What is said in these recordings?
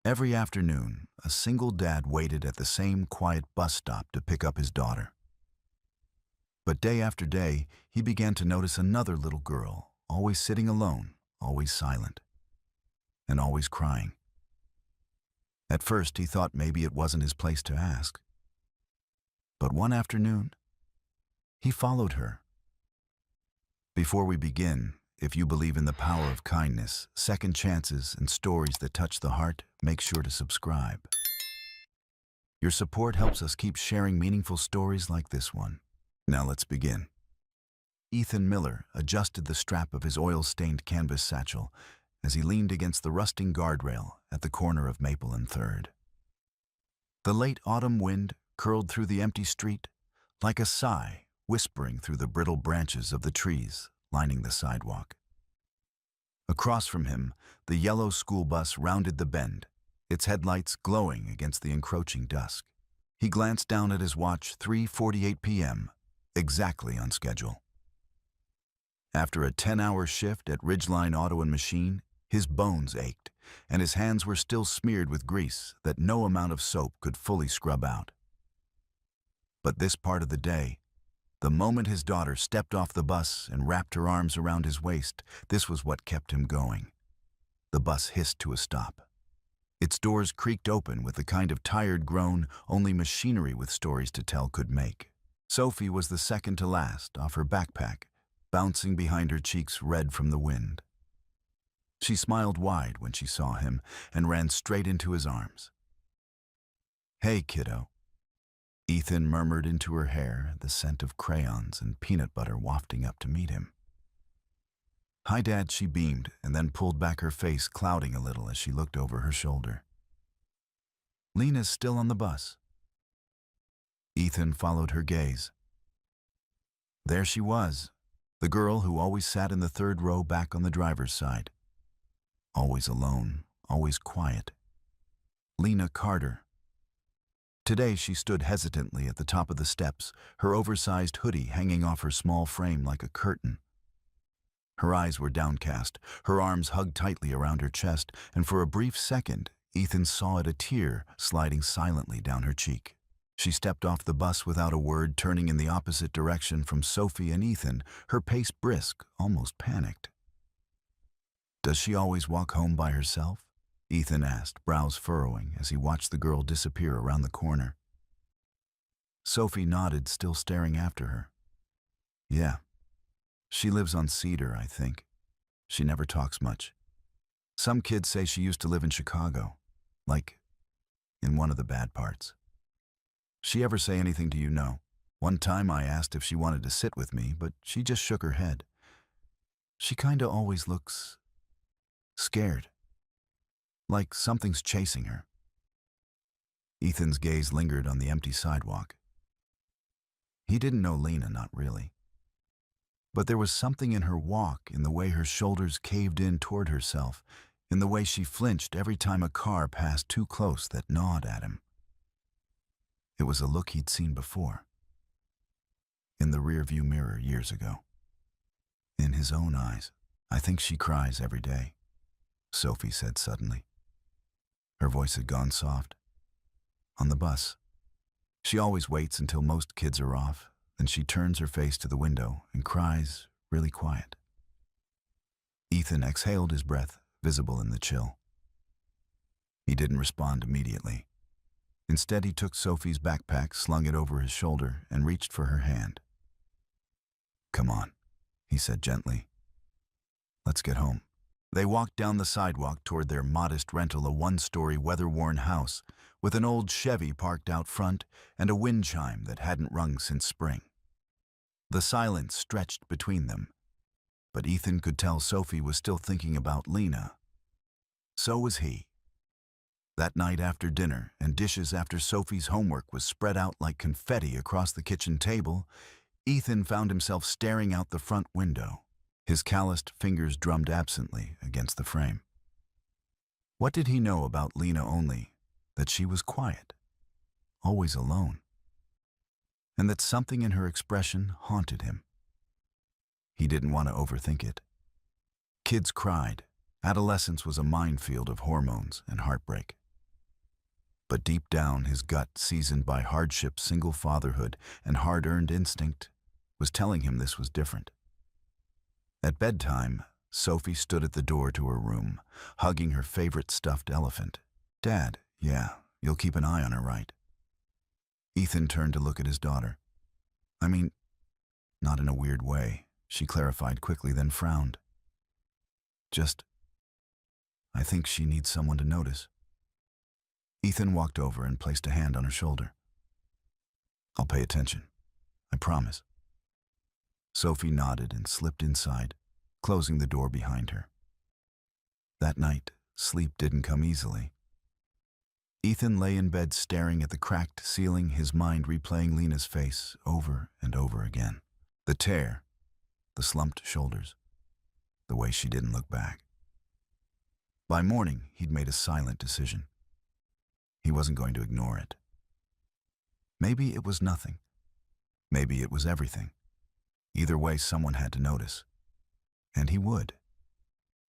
Every afternoon, a single dad waited at the same quiet bus stop to pick up his daughter. But day after day, he began to notice another little girl, always sitting alone, always silent, and always crying. At first, he thought maybe it wasn't his place to ask. But one afternoon, he followed her. Before we begin, if you believe in the power of kindness, second chances, and stories that touch the heart, make sure to subscribe. Your support helps us keep sharing meaningful stories like this one. Now let's begin. Ethan Miller adjusted the strap of his oil-stained canvas satchel as he leaned against the rusting guardrail at the corner of Maple and 3rd. The late autumn wind curled through the empty street like a sigh, whispering through the brittle branches of the trees lining the sidewalk. Across from him, the yellow school bus rounded the bend, its headlights glowing against the encroaching dusk. He glanced down at his watch, 3:48 p.m., exactly on schedule. After a 10-hour shift at Ridgeline Auto and Machine, his bones ached, and his hands were still smeared with grease that no amount of soap could fully scrub out. But this part of the day, the moment his daughter stepped off the bus and wrapped her arms around his waist, this was what kept him going. The bus hissed to a stop. Its doors creaked open with the kind of tired groan only machinery with stories to tell could make. Sophie was the second to last, off her backpack, bouncing behind her cheeks red from the wind. She smiled wide when she saw him and ran straight into his arms. "Hey, kiddo," Ethan murmured into her hair, the scent of crayons and peanut butter wafting up to meet him. "Hi, Dad," she beamed, and then pulled back her face, clouding a little as she looked over her shoulder. "Lena's still on the bus." Ethan followed her gaze. There she was, the girl who always sat in the 3rd row back on the driver's side. Always alone, always quiet. Lena Carter. Today she stood hesitantly at the top of the steps, her oversized hoodie hanging off her small frame like a curtain. Her eyes were downcast, her arms hugged tightly around her chest, and for a brief second, Ethan saw it, a tear sliding silently down her cheek. She stepped off the bus without a word, turning in the opposite direction from Sophie and Ethan, her pace brisk, almost panicked. "Does she always walk home by herself?" Ethan asked, brows furrowing as he watched the girl disappear around the corner. Sophie nodded, still staring after her. "Yeah. She lives on Cedar, I think. She never talks much. Some kids say she used to live in Chicago, like in one of the bad parts." "She ever say anything to you, no? One time I asked if she wanted to sit with me, but she just shook her head. She kinda always looks scared, like something's chasing her." Ethan's gaze lingered on the empty sidewalk. He didn't know Lena, not really. But there was something in her walk, in the way her shoulders caved in toward herself, in the way she flinched every time a car passed too close, that gnawed at him. It was a look he'd seen before. In the rearview mirror years ago. In his own eyes. "I think she cries every day," Sophie said suddenly. Her voice had gone soft. "On the bus. She always waits until most kids are off, then she turns her face to the window and cries really quiet." Ethan exhaled his breath, visible in the chill. He didn't respond immediately. Instead, he took Sophie's backpack, slung it over his shoulder, and reached for her hand. "Come on," he said gently. "Let's get home." They walked down the sidewalk toward their modest rental, a one-story, weather-worn house with an old Chevy parked out front and a wind chime that hadn't rung since spring. The silence stretched between them, but Ethan could tell Sophie was still thinking about Lena. So was he. That night after dinner, and dishes after Sophie's homework was spread out like confetti across the kitchen table, Ethan found himself staring out the front window. His calloused fingers drummed absently against the frame. What did he know about Lena? Only that she was quiet, always alone, and that something in her expression haunted him. He didn't want to overthink it. Kids cried. Adolescence was a minefield of hormones and heartbreak. But deep down, his gut, seasoned by hardship, single fatherhood, and hard-earned instinct, was telling him this was different. At bedtime, Sophie stood at the door to her room, hugging her favorite stuffed elephant. "Dad, yeah, you'll keep an eye on her, right?" Ethan turned to look at his daughter. "I mean, not in a weird way," she clarified quickly, then frowned. "Just, I think she needs someone to notice." Ethan walked over and placed a hand on her shoulder. "I'll pay attention. I promise." Sophie nodded and slipped inside, closing the door behind her. That night, sleep didn't come easily. Ethan lay in bed staring at the cracked ceiling, his mind replaying Lena's face over and over again. The tear, the slumped shoulders, the way she didn't look back. By morning, he'd made a silent decision. He wasn't going to ignore it. Maybe it was nothing. Maybe it was everything. Either way, someone had to notice. And he would.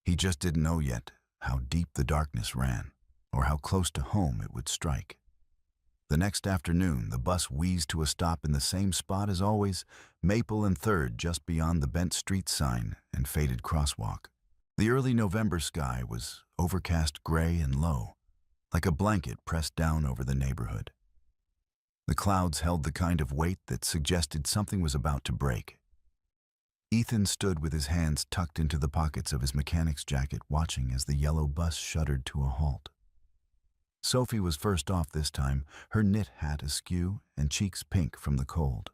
He just didn't know yet how deep the darkness ran, or how close to home it would strike. The next afternoon, the bus wheezed to a stop in the same spot as always, Maple and 3rd, just beyond the bent street sign and faded crosswalk. The early November sky was overcast, gray and low, like a blanket pressed down over the neighborhood. The clouds held the kind of weight that suggested something was about to break. Ethan stood with his hands tucked into the pockets of his mechanic's jacket, watching as the yellow bus shuddered to a halt. Sophie was first off this time, her knit hat askew and cheeks pink from the cold.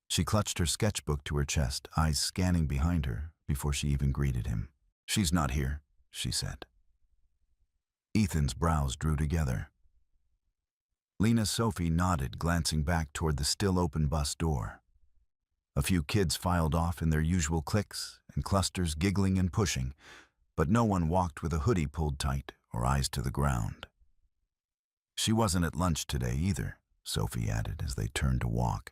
She clutched her sketchbook to her chest, eyes scanning behind her before she even greeted him. "She's not here," she said. Ethan's brows drew together. Sophie nodded, glancing back toward the still open bus door. A few kids filed off in their usual cliques and clusters, giggling and pushing, but no one walked with a hoodie pulled tight or eyes to the ground. "She wasn't at lunch today either," Sophie added as they turned to walk.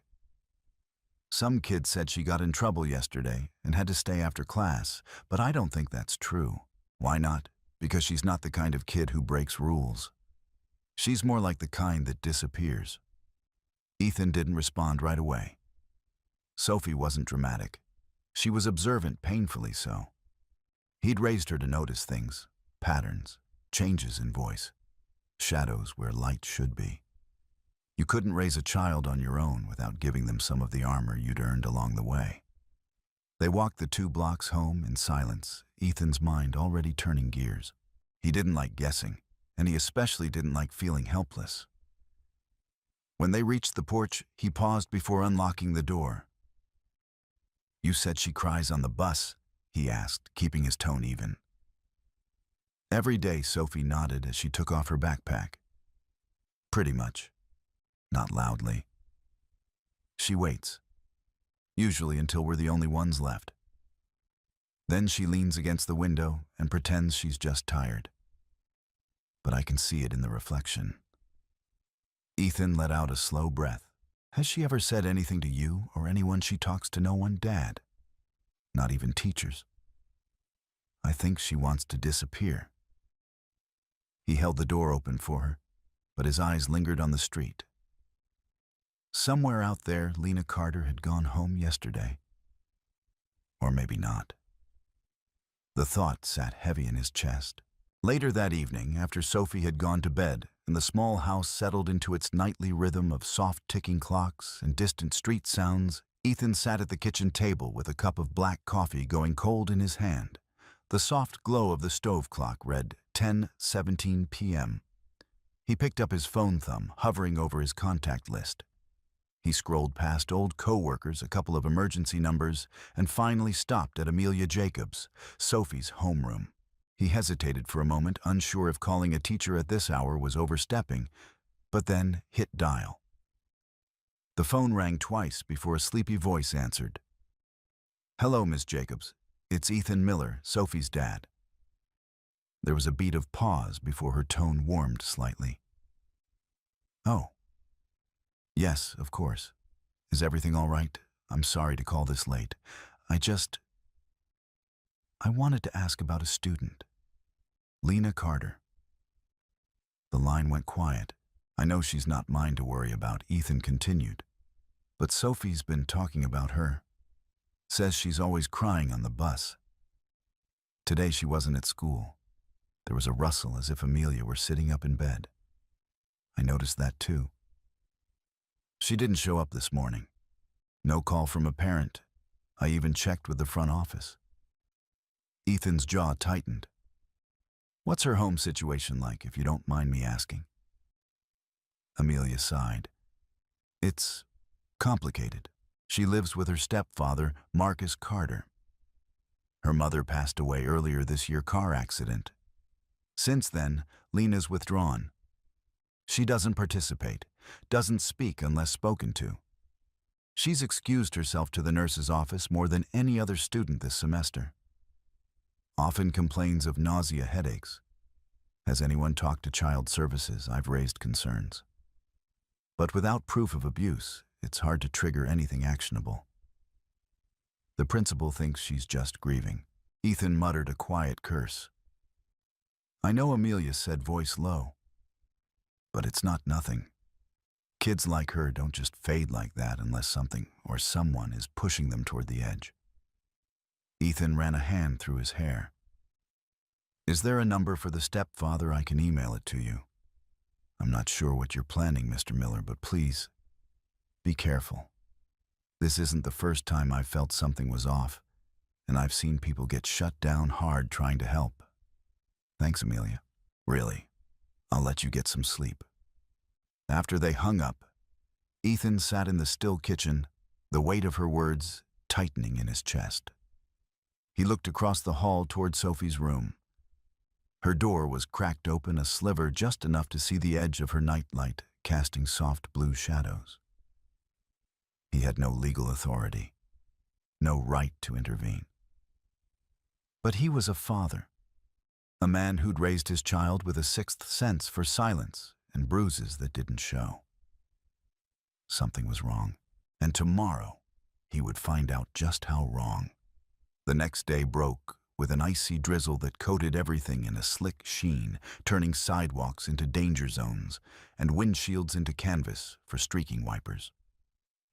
"Some kid said she got in trouble yesterday and had to stay after class, but I don't think that's true." "Why not?" "Because she's not the kind of kid who breaks rules. She's more like the kind that disappears." Ethan didn't respond right away. Sophie wasn't dramatic. She was observant, painfully so. He'd raised her to notice things, patterns, changes in voice, shadows where light should be. You couldn't raise a child on your own without giving them some of the armor you'd earned along the way. They walked the 2 blocks home in silence, Ethan's mind already turning gears. He didn't like guessing, and he especially didn't like feeling helpless. When they reached the porch, he paused before unlocking the door. "You said she cries on the bus?" he asked, keeping his tone even. "Every day," Sophie nodded as she took off her backpack. "Pretty much. Not loudly. She waits. Usually until we're the only ones left. Then she leans against the window and pretends she's just tired. But I can see it in the reflection." Ethan let out a slow breath. "Has she ever said anything to you or anyone she talks to?" "No one, Dad. Not even teachers. I think she wants to disappear." He held the door open for her, but his eyes lingered on the street. Somewhere out there, Lena Carter had gone home yesterday. Or maybe not. The thought sat heavy in his chest. Later that evening, after Sophie had gone to bed and the small house settled into its nightly rhythm of soft ticking clocks and distant street sounds, Ethan sat at the kitchen table with a cup of black coffee going cold in his hand. The soft glow of the stove clock read 10:17 p.m. He picked up his phone thumb, hovering over his contact list. He scrolled past old co-workers, a couple of emergency numbers, and finally stopped at Amelia Jacobs, Sophie's homeroom. He hesitated for a moment, unsure if calling a teacher at this hour was overstepping, but then hit dial. The phone rang twice before a sleepy voice answered. "Hello, Miss Jacobs. It's Ethan Miller, Sophie's dad." There was a beat of pause before her tone warmed slightly. "Oh. Yes, of course. Is everything all right? I'm sorry to call this late. I wanted to ask about a student. Lena Carter." The line went quiet. I know she's not mine to worry about, Ethan continued. But Sophie's been talking about her. Says she's always crying on the bus. Today she wasn't at school. There was a rustle as if Amelia were sitting up in bed. I noticed that too. She didn't show up this morning. No call from a parent. I even checked with the front office. Ethan's jaw tightened. What's her home situation like, if you don't mind me asking? Amelia sighed. It's complicated. She lives with her stepfather, Marcus Carter. Her mother passed away earlier this year, car accident. Since then, Lena's withdrawn. She doesn't participate, doesn't speak unless spoken to. She's excused herself to the nurse's office more than any other student this semester. Often complains of nausea, headaches. Has anyone talked to child services? I've raised concerns. But without proof of abuse, it's hard to trigger anything actionable. The principal thinks she's just grieving. Ethan muttered a quiet curse. I know, Amelia said, voice low. But it's not nothing. Kids like her don't just fade like that unless something or someone is pushing them toward the edge. Ethan ran a hand through his hair. Is there a number for the stepfather? I can email it to you. I'm not sure what you're planning, Mr. Miller, but please, be careful. This isn't the first time I've felt something was off, and I've seen people get shut down hard trying to help. Thanks, Amelia. Really, I'll let you get some sleep. After they hung up, Ethan sat in the still kitchen, the weight of her words tightening in his chest. He looked across the hall toward Sophie's room. Her door was cracked open, a sliver just enough to see the edge of her nightlight casting soft blue shadows. He had no legal authority, no right to intervene. But he was a father, a man who'd raised his child with a sixth sense for silence and bruises that didn't show. Something was wrong, and tomorrow he would find out just how wrong. The next day broke with an icy drizzle that coated everything in a slick sheen, turning sidewalks into danger zones and windshields into canvas for streaking wipers.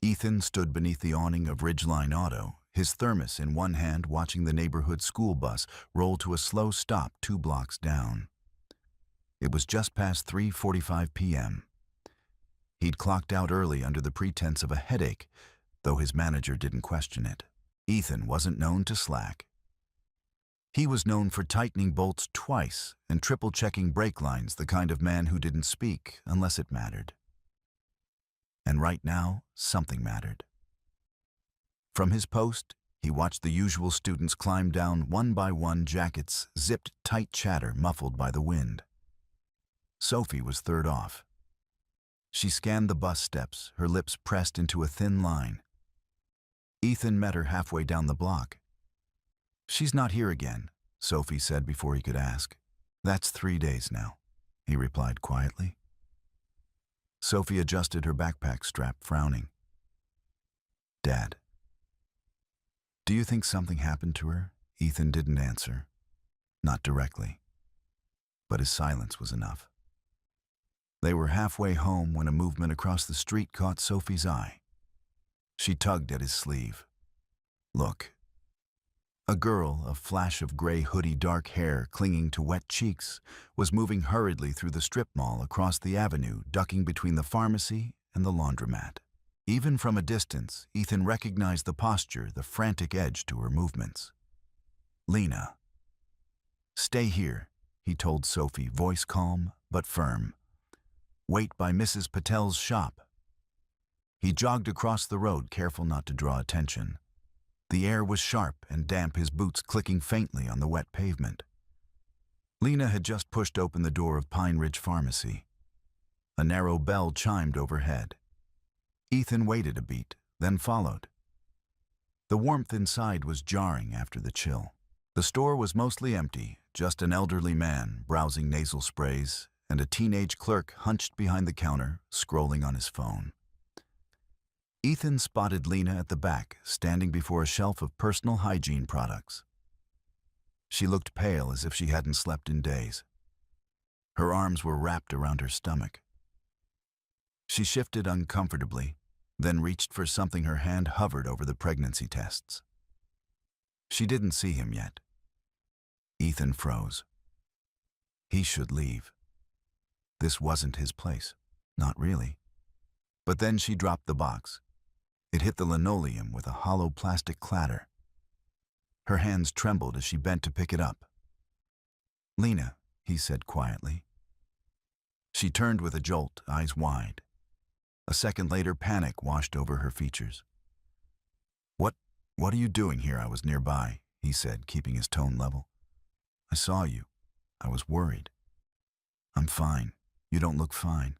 Ethan stood beneath the awning of Ridgeline Auto, his thermos in one hand, watching the neighborhood school bus roll to a slow stop 2 blocks down. It was just past 3:45 p.m. He'd clocked out early under the pretense of a headache, though his manager didn't question it. Ethan wasn't known to slack. He was known for tightening bolts twice and triple-checking brake lines, the kind of man who didn't speak unless it mattered. And right now, something mattered. From his post, he watched the usual students climb down one by one, jackets zipped tight, chatter muffled by the wind. Sophie was third off. She scanned the bus steps, her lips pressed into a thin line. Ethan met her halfway down the block. She's not here again, Sophie said before he could ask. That's 3 days now, he replied quietly. Sophie adjusted her backpack strap, frowning. Dad. Do you think something happened to her? Ethan didn't answer. Not directly. But his silence was enough. They were halfway home when a movement across the street caught Sophie's eye. She tugged at his sleeve. Look. A girl, a flash of gray hoodie, dark hair clinging to wet cheeks, was moving hurriedly through the strip mall across the avenue, ducking between the pharmacy and the laundromat. Even from a distance, Ethan recognized the posture, the frantic edge to her movements. Lena. Stay here, he told Sophie, voice calm but firm. Wait by Mrs. Patel's shop. He jogged across the road, careful not to draw attention. The air was sharp and damp, his boots clicking faintly on the wet pavement. Lena had just pushed open the door of Pine Ridge Pharmacy. A narrow bell chimed overhead. Ethan waited a beat, then followed. The warmth inside was jarring after the chill. The store was mostly empty, just an elderly man browsing nasal sprays and a teenage clerk hunched behind the counter, scrolling on his phone. Ethan spotted Lena at the back, standing before a shelf of personal hygiene products. She looked pale, as if she hadn't slept in days. Her arms were wrapped around her stomach. She shifted uncomfortably, then reached for something. Her hand hovered over the pregnancy tests. She didn't see him yet. Ethan froze. He should leave. This wasn't his place. Not really. But then she dropped the box. It hit the linoleum with a hollow plastic clatter. Her hands trembled as she bent to pick it up. "Lena," he said quietly. She turned with a jolt, eyes wide. A second later, panic washed over her features. What are you doing here?" "I was nearby," he said, keeping his tone level. "I saw you. I was worried." "I'm fine. You don't look fine."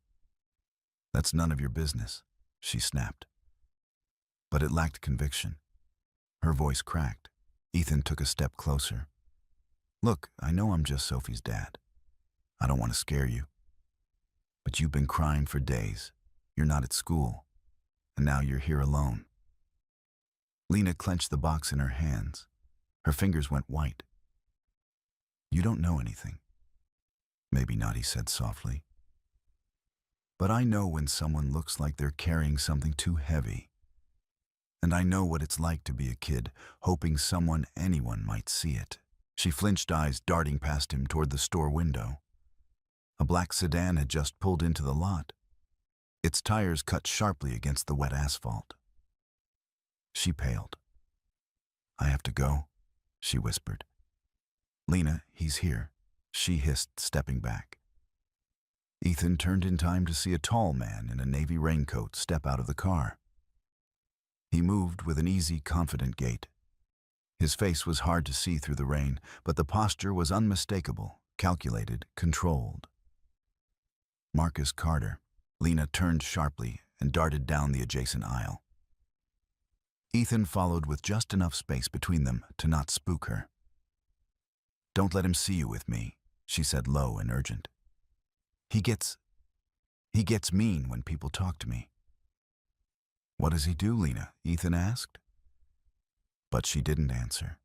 "That's none of your business," she snapped. But it lacked conviction. Her voice cracked. Ethan took a step closer. "Look, I know I'm just Sophie's dad. I don't want to scare you. But you've been crying for days. You're not at school. And now you're here alone." Lena clenched the box in her hands. Her fingers went white. "You don't know anything." "Maybe not," he said softly. "But I know when someone looks like they're carrying something too heavy. And I know what it's like to be a kid, hoping anyone might see it." She flinched, eyes darting past him toward the store window. A black sedan had just pulled into the lot. Its tires cut sharply against the wet asphalt. She paled. "I have to go," she whispered. "Lena, he's here," she hissed, stepping back. Ethan turned in time to see a tall man in a navy raincoat step out of the car. He moved with an easy, confident gait. His face was hard to see through the rain, but the posture was unmistakable, calculated, controlled. "Marcus Carter." Lena turned sharply and darted down the adjacent aisle. Ethan followed with just enough space between them to not spook her. "Don't let him see you with me," she said, low and urgent. He gets mean when people talk to me." "What does he do, Lena?" Ethan asked. But she didn't answer.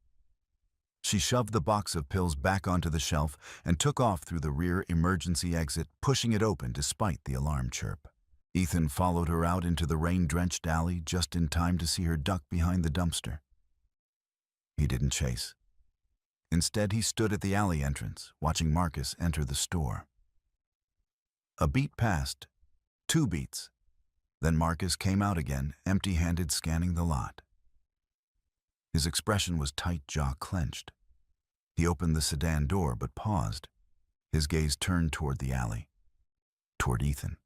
She shoved the box of pills back onto the shelf and took off through the rear emergency exit, pushing it open despite the alarm chirp. Ethan followed her out into the rain-drenched alley just in time to see her duck behind the dumpster. He didn't chase. Instead, he stood at the alley entrance, watching Marcus enter the store. A beat passed, 2 beats. Then Marcus came out again, empty-handed, scanning the lot. His expression was tight, jaw clenched. He opened the sedan door but paused. His gaze turned toward the alley, toward Ethan.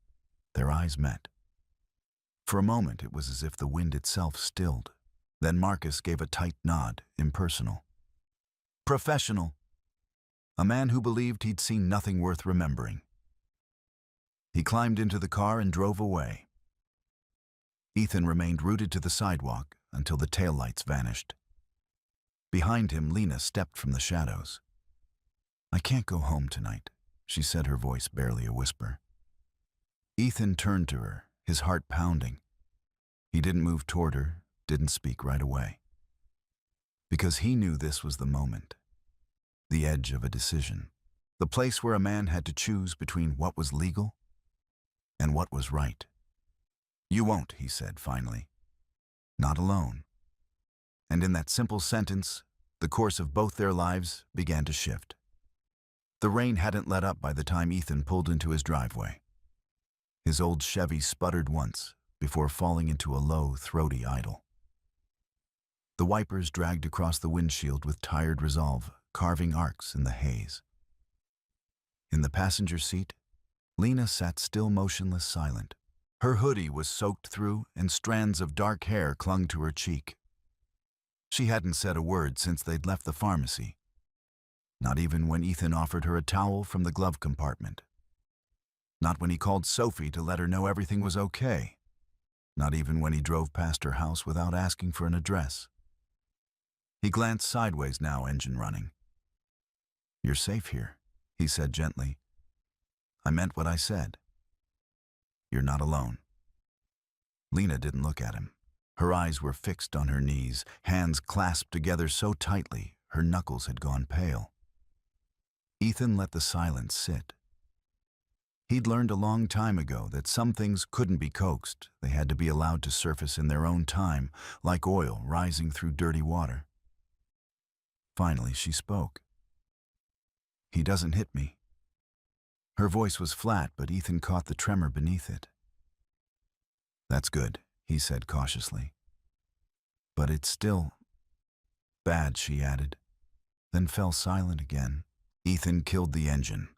Their eyes met. For a moment, it was as if the wind itself stilled. Then Marcus gave a tight nod, impersonal. Professional. A man who believed he'd seen nothing worth remembering. He climbed into the car and drove away. Ethan remained rooted to the sidewalk until the taillights vanished. Behind him, Lena stepped from the shadows. "I can't go home tonight," she said, her voice barely a whisper. Ethan turned to her, his heart pounding. He didn't move toward her, didn't speak right away. Because he knew this was the moment, the edge of a decision, the place where a man had to choose between what was legal and what was right. "You won't," he said finally. "Not alone." And in that simple sentence, the course of both their lives began to shift. The rain hadn't let up by the time Ethan pulled into his driveway. His old Chevy sputtered once before falling into a low, throaty idle. The wipers dragged across the windshield with tired resolve, carving arcs in the haze. In the passenger seat, Lena sat still, motionless, silent. Her hoodie was soaked through and strands of dark hair clung to her cheek. She hadn't said a word since they'd left the pharmacy. Not even when Ethan offered her a towel from the glove compartment. Not when he called Sophie to let her know everything was okay. Not even when he drove past her house without asking for an address. He glanced sideways now, engine running. "You're safe here," he said gently. "I meant what I said. You're not alone." Lena didn't look at him. Her eyes were fixed on her knees, hands clasped together so tightly her knuckles had gone pale. Ethan let the silence sit, He'd learned a long time ago that some things couldn't be coaxed. They had to be allowed to surface in their own time, like oil rising through dirty water. Finally, she spoke. "He doesn't hit me." Her voice was flat, but Ethan caught the tremor beneath it. "That's good," he said cautiously. "But it's still bad," she added, then fell silent again. Ethan killed the engine.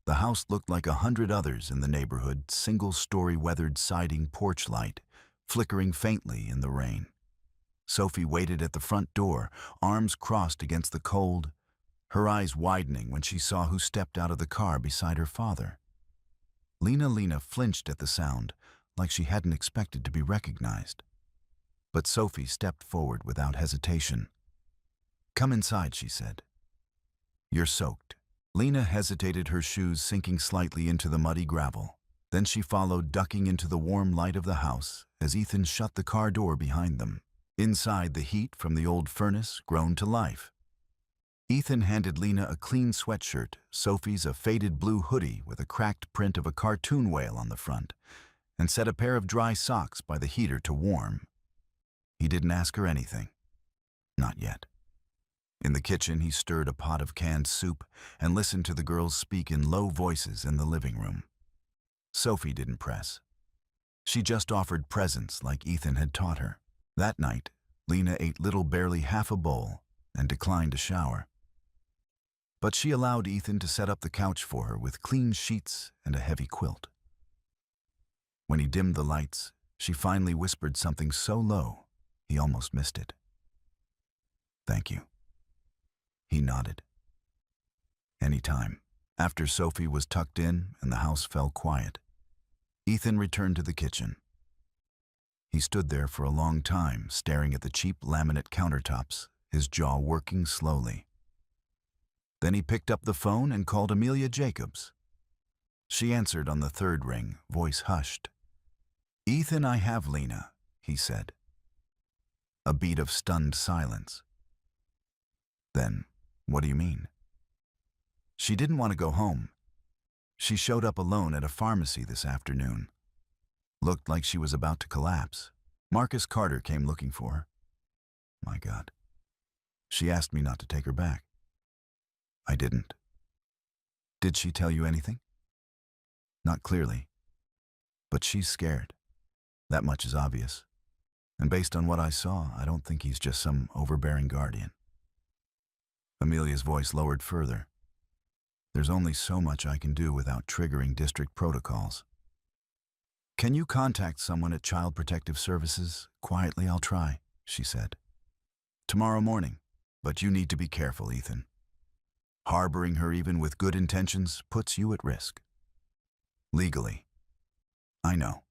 The house looked like 100 others in the neighborhood, single-story weathered siding porch light, flickering faintly in the rain. Sophie waited at the front door, arms crossed against the cold, her eyes widening when she saw who stepped out of the car beside her father. Lena flinched at the sound, like she hadn't expected to be recognized. But Sophie stepped forward without hesitation. "Come inside," she said. "You're soaked." Lena hesitated, her shoes sinking slightly into the muddy gravel. Then she followed, ducking into the warm light of the house as Ethan shut the car door behind them. Inside, the heat from the old furnace groaned to life. Ethan handed Lena a clean sweatshirt, Sophie's a faded blue hoodie with a cracked print of a cartoon whale on the front, and set a pair of dry socks by the heater to warm. He didn't ask her anything. Not yet. In the kitchen, he stirred a pot of canned soup and listened to the girls speak in low voices in the living room. Sophie didn't press. She just offered presents like Ethan had taught her. That night, Lena ate little, barely half a bowl, and declined a shower. But she allowed Ethan to set up the couch for her with clean sheets and a heavy quilt. When he dimmed the lights, she finally whispered something so low, he almost missed it. "Thank you." He nodded. "Anytime." After Sophie was tucked in and the house fell quiet, Ethan returned to the kitchen. He stood there for a long time, staring at the cheap laminate countertops, his jaw working slowly. Then he picked up the phone and called Amelia Jacobs. She answered on the third ring, voice hushed. "Ethan, I have Lena," he said. A beat of stunned silence. "Then, what do you mean?" "She didn't want to go home. She showed up alone at a pharmacy this afternoon. Looked like she was about to collapse. Marcus Carter came looking for her." "My God." "She asked me not to take her back." "I didn't." "Did she tell you anything?" "Not clearly. But she's scared. That much is obvious. And based on what I saw, I don't think he's just some overbearing guardian." Amelia's voice lowered further. "There's only so much I can do without triggering district protocols. Can you contact someone at Child Protective Services? Quietly, I'll try," she said. "Tomorrow morning. But you need to be careful, Ethan. Harboring her even with good intentions puts you at risk. Legally." "I know."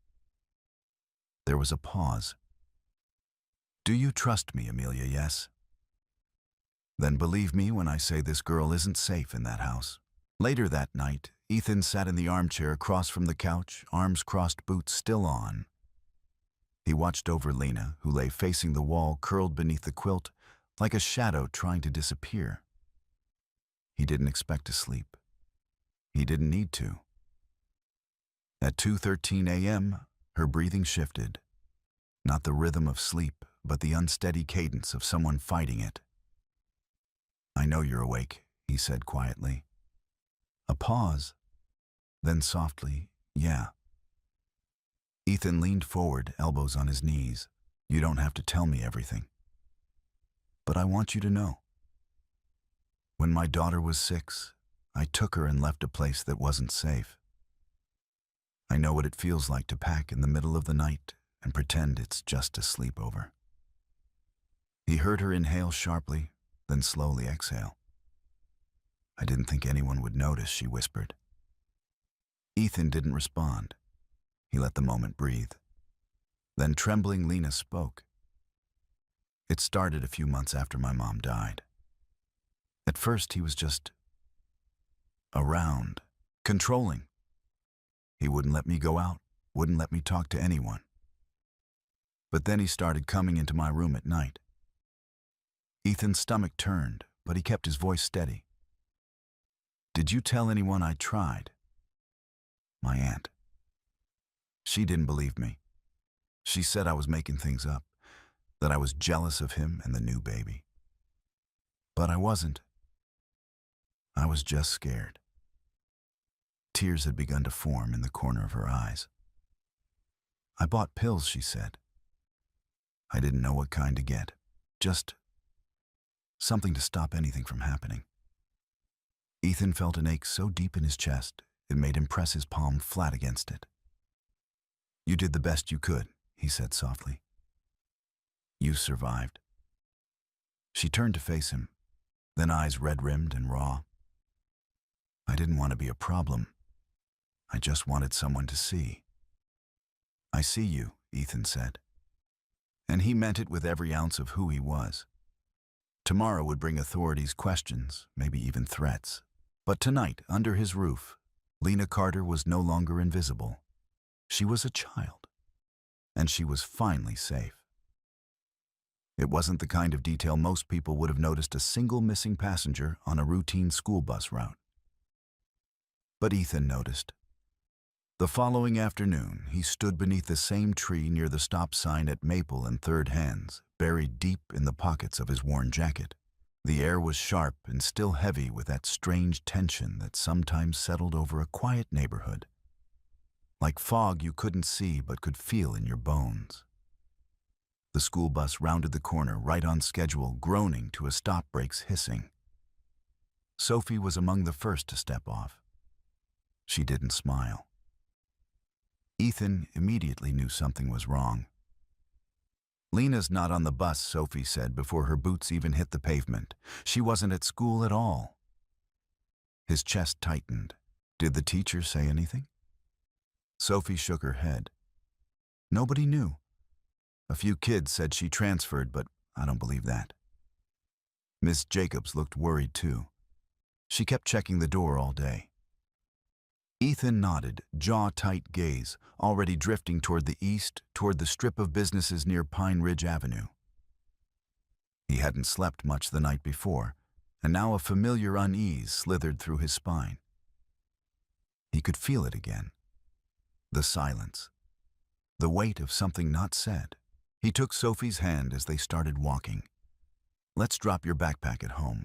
There was a pause. "Do you trust me, Amelia, yes? Then believe me when I say this girl isn't safe in that house." Later that night, Ethan sat in the armchair across from the couch, arms crossed, boots still on. He watched over Lena, who lay facing the wall, curled beneath the quilt, like a shadow trying to disappear. He didn't expect to sleep. He didn't need to. At 2:13 a.m., her breathing shifted. Not the rhythm of sleep, but the unsteady cadence of someone fighting it. "I know you're awake," he said quietly. A pause. Then softly, "Yeah." Ethan leaned forward, elbows on his knees. "You don't have to tell me everything. But I want you to know. When my daughter was 6, I took her and left a place that wasn't safe. I know what it feels like to pack in the middle of the night and pretend it's just a sleepover." He heard her inhale sharply, then slowly exhale. "I didn't think anyone would notice," she whispered. Ethan didn't respond. He let the moment breathe. Then trembling, Lena spoke. "It started a few months after my mom died. At first, he was just around, controlling. He wouldn't let me go out, wouldn't let me talk to anyone. But then he started coming into my room at night." Ethan's stomach turned, but he kept his voice steady. "Did you tell anyone I tried?" My aunt. She didn't believe me. She said I was making things up, that I was jealous of him and the new baby. But I wasn't. I was just scared. Tears had begun to form in the corner of her eyes. I bought pills, she said. I didn't know what kind to get. Just something to stop anything from happening. Ethan felt an ache so deep in his chest, it made him press his palm flat against it. You did the best you could, he said softly. You survived. She turned to face him, then eyes red-rimmed and raw. I didn't want to be a problem. I just wanted someone to see. I see you, Ethan said. And he meant it with every ounce of who he was. Tomorrow would bring authorities questions, maybe even threats. But tonight, under his roof, Lena Carter was no longer invisible. She was a child, and she was finally safe. It wasn't the kind of detail most people would have noticed a single missing passenger on a routine school bus route. But Ethan noticed. The following afternoon, he stood beneath the same tree near the stop sign at Maple and Third Hands, buried deep in the pockets of his worn jacket. The air was sharp and still heavy with that strange tension that sometimes settled over a quiet neighborhood. Like fog you couldn't see but could feel in your bones. The school bus rounded the corner right on schedule, groaning to a stop brake's hissing. Sophie was among the first to step off. She didn't smile. Ethan immediately knew something was wrong. Lena's not on the bus, Sophie said before her boots even hit the pavement. She wasn't at school at all. His chest tightened. Did the teacher say anything? Sophie shook her head. Nobody knew. A few kids said she transferred, but I don't believe that. Miss Jacobs looked worried too. She kept checking the door all day. Ethan nodded, jaw-tight gaze, already drifting toward the east, toward the strip of businesses near Pine Ridge Avenue. He hadn't slept much the night before, and now a familiar unease slithered through his spine. He could feel it again. The silence. The weight of something not said. He took Sophie's hand as they started walking. Let's drop your backpack at home.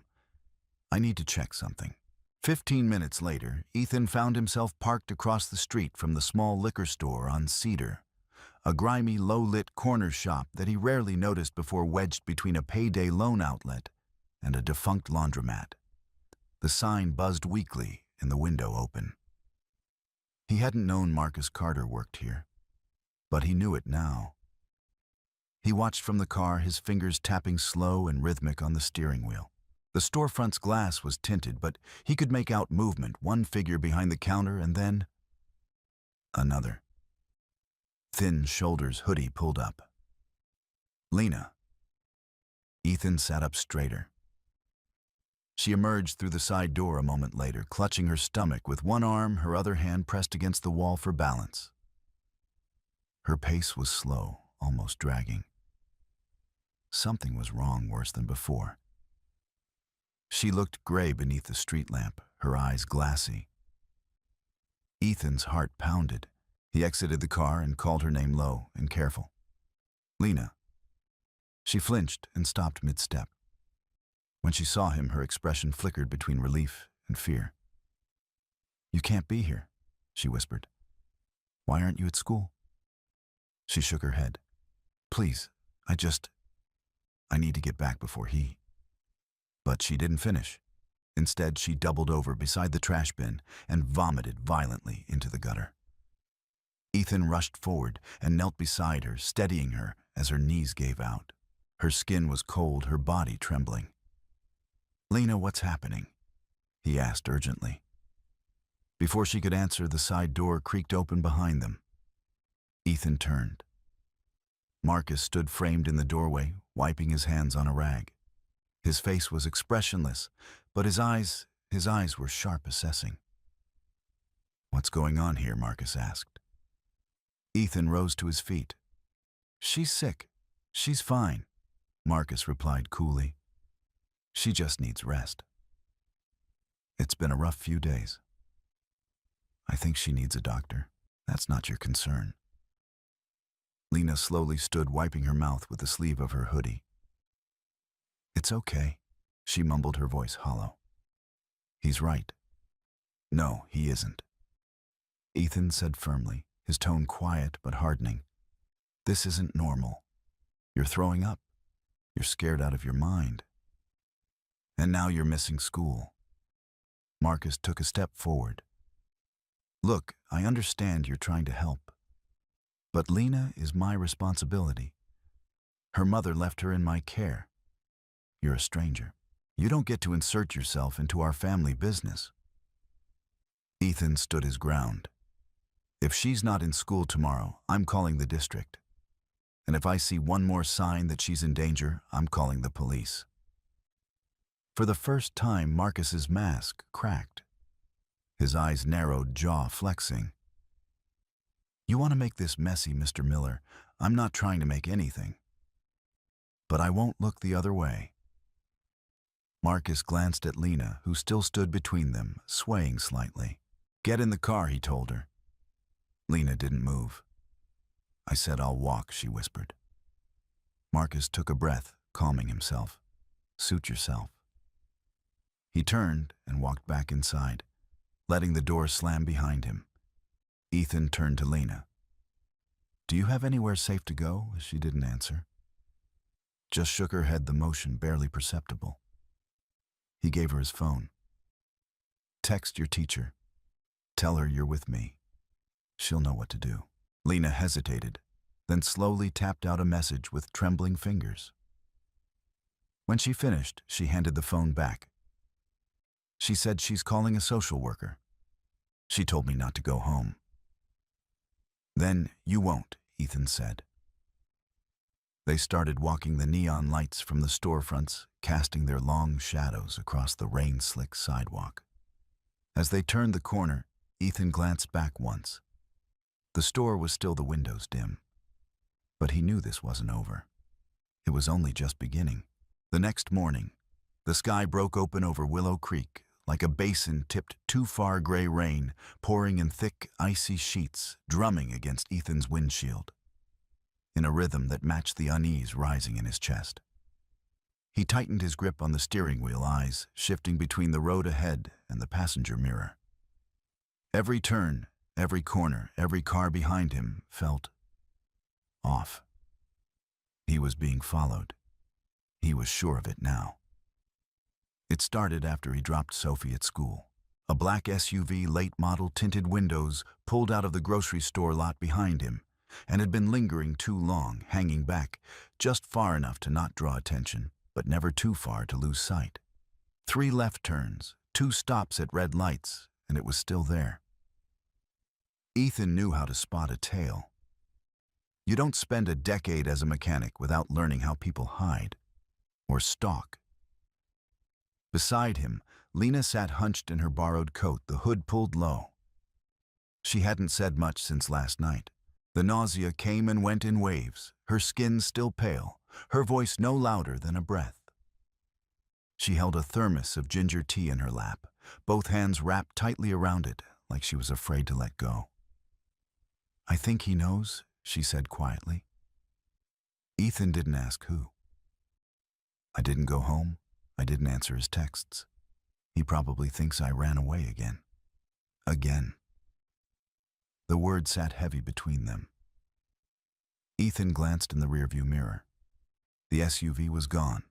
I need to check something. 15 minutes later, Ethan found himself parked across the street from the small liquor store on Cedar, a grimy, low-lit corner shop that he rarely noticed before wedged between a payday loan outlet and a defunct laundromat. The sign buzzed weakly and the window open. He hadn't known Marcus Carter worked here, but he knew it now. He watched from the car, his fingers tapping slow and rhythmic on the steering wheel. The storefront's glass was tinted, but he could make out movement, one figure behind the counter and then another. Thin shoulders hoodie pulled up. Lena. Ethan sat up straighter. She emerged through the side door a moment later, clutching her stomach with one arm, her other hand pressed against the wall for balance. Her pace was slow, almost dragging. Something was wrong worse than before. She looked gray beneath the street lamp, her eyes glassy. Ethan's heart pounded. He exited the car and called her name low and careful. Lena. She flinched and stopped mid-step. When she saw him, her expression flickered between relief and fear. You can't be here, she whispered. Why aren't you at school? She shook her head. Please, I need to get back before he... But she didn't finish. Instead, she doubled over beside the trash bin and vomited violently into the gutter. Ethan rushed forward and knelt beside her, steadying her as her knees gave out. Her skin was cold, her body trembling. Lena, what's happening? He asked urgently. Before she could answer, the side door creaked open behind them. Ethan turned. Marcus stood framed in the doorway, wiping his hands on a rag. His face was expressionless, but his eyes were sharp, assessing. What's going on here? Marcus asked. Ethan rose to his feet. She's sick. She's fine, Marcus replied coolly. She just needs rest. It's been a rough few days. I think she needs a doctor. That's not your concern. Lena slowly stood, wiping her mouth with the sleeve of her hoodie. It's okay, she mumbled, her voice hollow. He's right. No, he isn't, Ethan said firmly, his tone quiet but hardening. This isn't normal. You're throwing up. You're scared out of your mind. And now you're missing school. Marcus took a step forward. Look, I understand you're trying to help. But Lena is my responsibility. Her mother left her in my care. You're a stranger. You don't get to insert yourself into our family business. Ethan stood his ground. If she's not in school tomorrow, I'm calling the district. And if I see one more sign that she's in danger, I'm calling the police. For the first time, Marcus's mask cracked. His eyes narrowed, jaw flexing. You want to make this messy, Mr. Miller. I'm not trying to make anything. But I won't look the other way. Marcus glanced at Lena, who still stood between them, swaying slightly. Get in the car, he told her. Lena didn't move. I said I'll walk, she whispered. Marcus took a breath, calming himself. Suit yourself. He turned and walked back inside, letting the door slam behind him. Ethan turned to Lena. Do you have anywhere safe to go? She didn't answer. Just shook her head, the motion barely perceptible. He gave her his phone. Text your teacher. Tell her you're with me. She'll know what to do. Lena hesitated, then slowly tapped out a message with trembling fingers. When she finished, she handed the phone back. She said she's calling a social worker. She told me not to go home. Then you won't, Ethan said. They started walking, the neon lights from the storefronts casting their long shadows across the rain-slick sidewalk. As they turned the corner, Ethan glanced back once. The store was still the windows dim. But he knew this wasn't over. It was only just beginning. The next morning, the sky broke open over Willow Creek like a basin tipped too far, gray rain pouring in thick, icy sheets, drumming against Ethan's windshield, in a rhythm that matched the unease rising in his chest. He tightened his grip on the steering wheel, eyes shifting between the road ahead and the passenger mirror. Every turn, every corner, every car behind him felt off. He was being followed. He was sure of it now. It started after he dropped Sophie at school. A black SUV, late model, tinted windows, pulled out of the grocery store lot behind him, and had been lingering too long, hanging back, just far enough to not draw attention, but never too far to lose sight. 3 left turns, 2 stops at red lights, and it was still there. Ethan knew how to spot a tail. You don't spend a decade as a mechanic without learning how people hide or stalk. Beside him, Lena sat hunched in her borrowed coat, the hood pulled low. She hadn't said much since last night. The nausea came and went in waves, her skin still pale, her voice no louder than a breath. She held a thermos of ginger tea in her lap, both hands wrapped tightly around it, like she was afraid to let go. I think he knows, she said quietly. Ethan didn't ask who. I didn't go home. I didn't answer his texts. He probably thinks I ran away again. Again. The word sat heavy between them. Ethan glanced in the rearview mirror. The SUV was gone.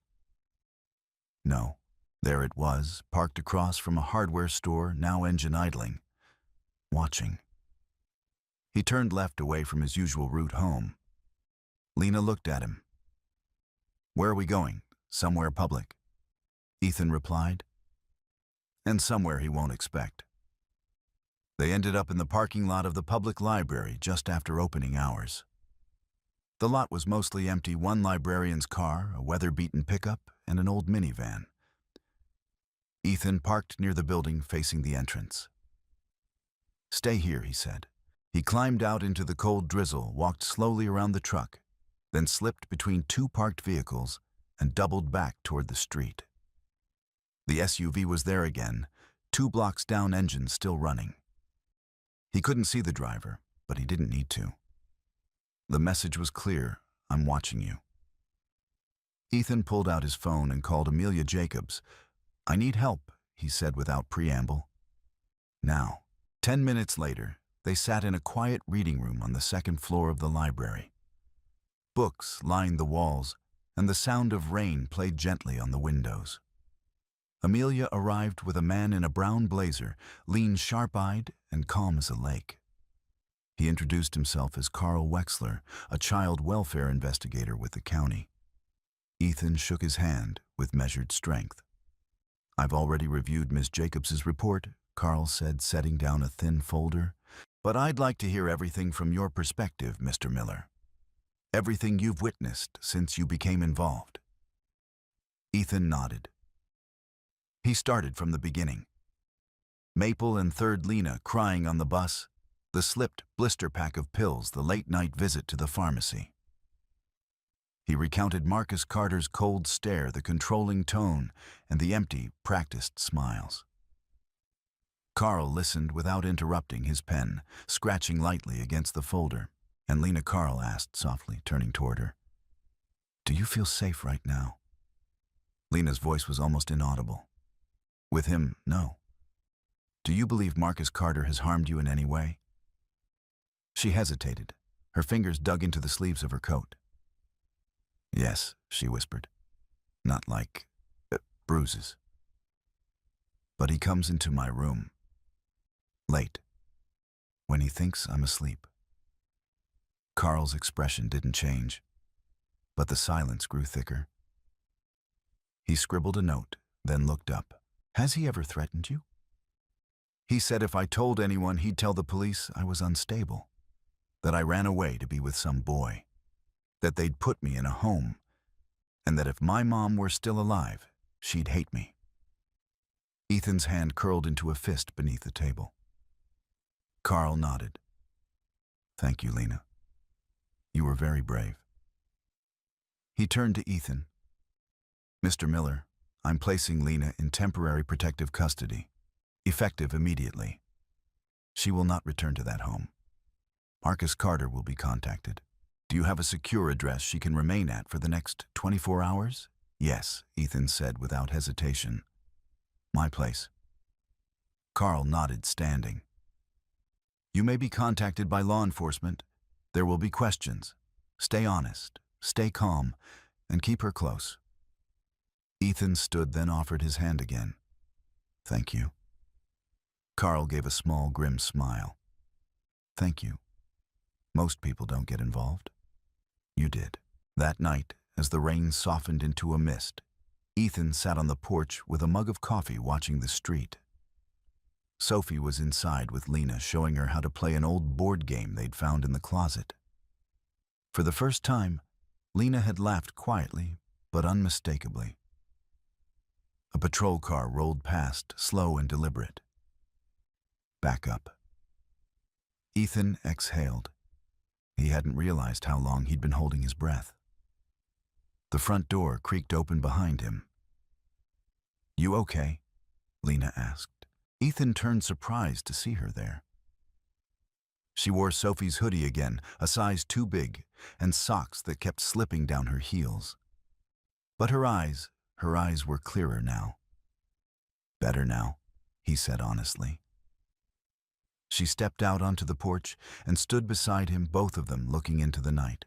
No, there it was, parked across from a hardware store, now engine idling, watching. He turned left away from his usual route home. Lena looked at him. Where are we going? Somewhere public. Ethan replied. And somewhere he won't expect. They ended up in the parking lot of the public library just after opening hours. The lot was mostly empty, 1 librarian's car, a weather-beaten pickup, and an old minivan. Ethan parked near the building facing the entrance. Stay here, he said. He climbed out into the cold drizzle, walked slowly around the truck, then slipped between 2 parked vehicles and doubled back toward the street. The SUV was there again, 2 blocks down, engine still running. He couldn't see the driver, but he didn't need to. The message was clear: I'm watching you. Ethan pulled out his phone and called Amelia Jacobs. I need help, he said without preamble. Now. 10 minutes later, they sat in a quiet reading room on the second floor of the library. Books lined the walls, and the sound of rain played gently on the windows. Amelia arrived with a man in a brown blazer, lean, sharp-eyed, and calm as a lake. He introduced himself as Carl Wexler, a child welfare investigator with the county. Ethan shook his hand with measured strength. I've already reviewed Ms. Jacobs's report, Carl said, setting down a thin folder. But I'd like to hear everything from your perspective, Mr. Miller. Everything you've witnessed since you became involved. Ethan nodded. He started from the beginning. Maple and Third Lena crying on the bus, the slipped blister pack of pills, the late-night visit to the pharmacy. He recounted Marcus Carter's cold stare, the controlling tone, and the empty, practiced smiles. Carl listened without interrupting his pen, scratching lightly against the folder, and Lena, Carl asked softly, turning toward her, Do you feel safe right now? Lena's voice was almost inaudible. With him, no. Do you believe Marcus Carter has harmed you in any way? She hesitated. Her fingers dug into the sleeves of her coat. Yes, she whispered. Not like bruises. But he comes into my room. Late. When he thinks I'm asleep. Carl's expression didn't change, but the silence grew thicker. He scribbled a note, then looked up. Has he ever threatened you? He said if I told anyone, he'd tell the police I was unstable, that I ran away to be with some boy, that they'd put me in a home, and that if my mom were still alive, she'd hate me. Ethan's hand curled into a fist beneath the table. Carl nodded. Thank you, Lena. You were very brave. He turned to Ethan. Mr. Miller, I'm placing Lena in temporary protective custody, effective immediately. She will not return to that home. Marcus Carter will be contacted. Do you have a secure address she can remain at for the next 24 hours? Yes, Ethan said without hesitation. My place. Carl nodded, standing. You may be contacted by law enforcement. There will be questions. Stay honest, stay calm, and keep her close. Ethan stood, then offered his hand again. Thank you. Carl gave a small, grim smile. Thank you. Most people don't get involved. You did. That night, as the rain softened into a mist, Ethan sat on the porch with a mug of coffee watching the street. Sophie was inside with Lena, showing her how to play an old board game they'd found in the closet. For the first time, Lena had laughed quietly, but unmistakably. A patrol car rolled past, slow and deliberate. Back up. Ethan exhaled. He hadn't realized how long he'd been holding his breath. The front door creaked open behind him. You okay? Lena asked. Ethan turned, surprised to see her there. She wore Sophie's hoodie again, a size too big, and socks that kept slipping down her heels. But her eyes were clearer now. Better now, he said honestly. She stepped out onto the porch and stood beside him, both of them looking into the night.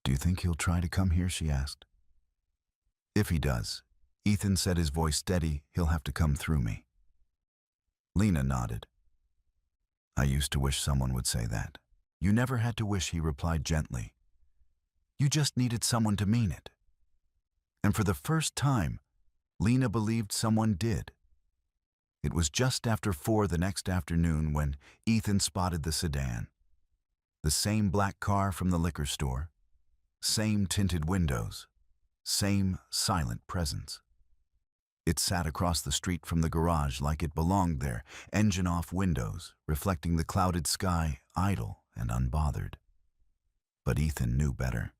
Do you think he'll try to come here? She asked. If he does, Ethan said, his voice steady, he'll have to come through me. Lena nodded. I used to wish someone would say that. You never had to wish, he replied gently. You just needed someone to mean it. And for the first time, Lena believed someone did. It was just after 4 the next afternoon when Ethan spotted the sedan. The same black car from the liquor store, same tinted windows, same silent presence. It sat across the street from the garage like it belonged there, engine-off windows, reflecting the clouded sky, idle and unbothered. But Ethan knew better.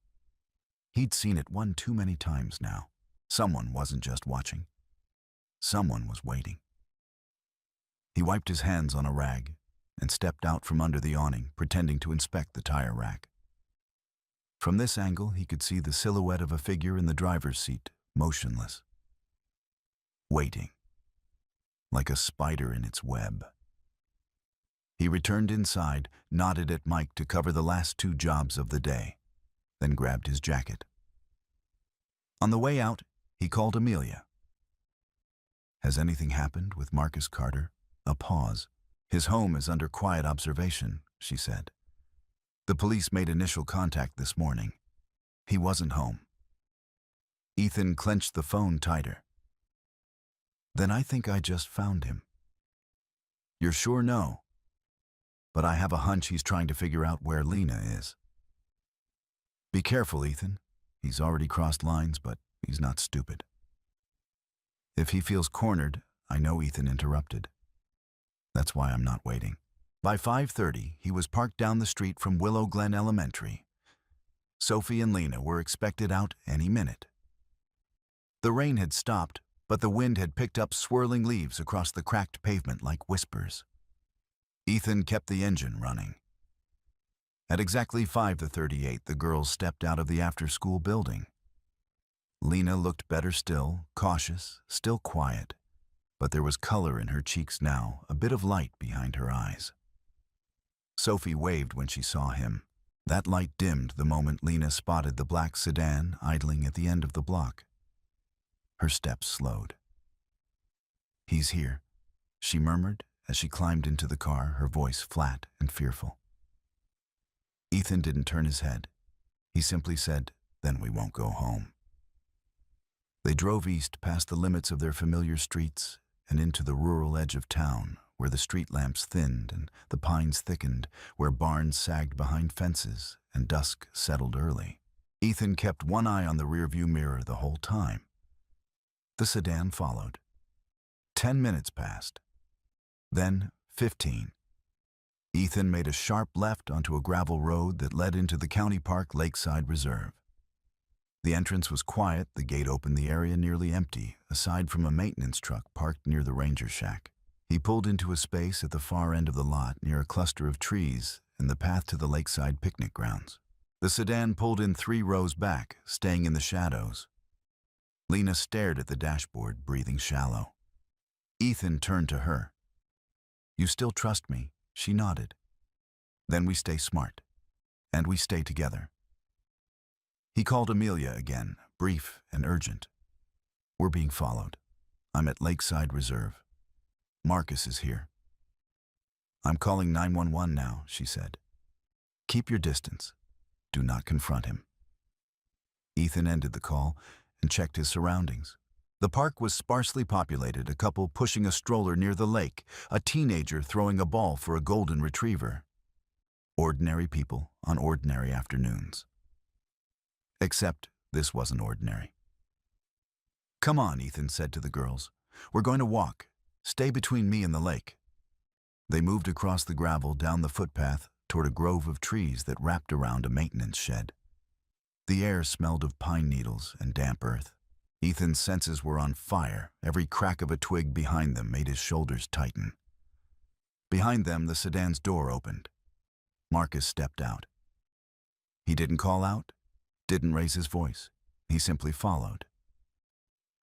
He'd seen it one too many times now. Someone wasn't just watching. Someone was waiting. He wiped his hands on a rag, and stepped out from under the awning, pretending to inspect the tire rack. From this angle, he could see the silhouette of a figure in the driver's seat, motionless, waiting, like a spider in its web. He returned inside, nodded at Mike to cover the last 2 jobs of the day, then grabbed his jacket. On the way out, he called Amelia. "Has anything happened with Marcus Carter?" A pause. "His home is under quiet observation," she said. "The police made initial contact this morning. He wasn't home." Ethan clenched the phone tighter. "Then I think I just found him." "You're sure?" "No. But I have a hunch he's trying to figure out where Lena is." "Be careful, Ethan. He's already crossed lines, but he's not stupid." "If he feels cornered," I know, Ethan interrupted. "That's why I'm not waiting." By 5:30, he was parked down the street from Willow Glen Elementary. Sophie and Lena were expected out any minute. The rain had stopped, but the wind had picked up swirling leaves across the cracked pavement like whispers. Ethan kept the engine running. At exactly 5:38, the girls stepped out of the after-school building. Lena looked better still, cautious, still quiet, but there was color in her cheeks now, a bit of light behind her eyes. Sophie waved when she saw him. That light dimmed the moment Lena spotted the black sedan idling at the end of the block. Her steps slowed. "He's here," she murmured as she climbed into the car, her voice flat and fearful. Ethan didn't turn his head. He simply said, "Then we won't go home." They drove east past the limits of their familiar streets and into the rural edge of town, where the street lamps thinned and the pines thickened, where barns sagged behind fences and dusk settled early. Ethan kept one eye on the rearview mirror the whole time. The sedan followed. 10 minutes passed. Then 15. Ethan made a sharp left onto a gravel road that led into the County Park Lakeside Reserve. The entrance was quiet, the gate opened, the area nearly empty, aside from a maintenance truck parked near the ranger shack. He pulled into a space at the far end of the lot near a cluster of trees and the path to the lakeside picnic grounds. The sedan pulled in 3 rows back, staying in the shadows. Lena stared at the dashboard, breathing shallow. Ethan turned to her. "You still trust me?" She nodded. "Then we stay smart. And we stay together." He called Amelia again, brief and urgent. "We're being followed. I'm at Lakeside Reserve. Marcus is here." "I'm calling 911 now," she said. "Keep your distance. Do not confront him." Ethan ended the call and checked his surroundings. The park was sparsely populated, a couple pushing a stroller near the lake, a teenager throwing a ball for a golden retriever. Ordinary people on ordinary afternoons. Except this wasn't ordinary. "Come on," Ethan said to the girls. "We're going to walk. Stay between me and the lake." They moved across the gravel down the footpath toward a grove of trees that wrapped around a maintenance shed. The air smelled of pine needles and damp earth. Ethan's senses were on fire. Every crack of a twig behind them made his shoulders tighten. Behind them, the sedan's door opened. Marcus stepped out. He didn't call out, didn't raise his voice. He simply followed.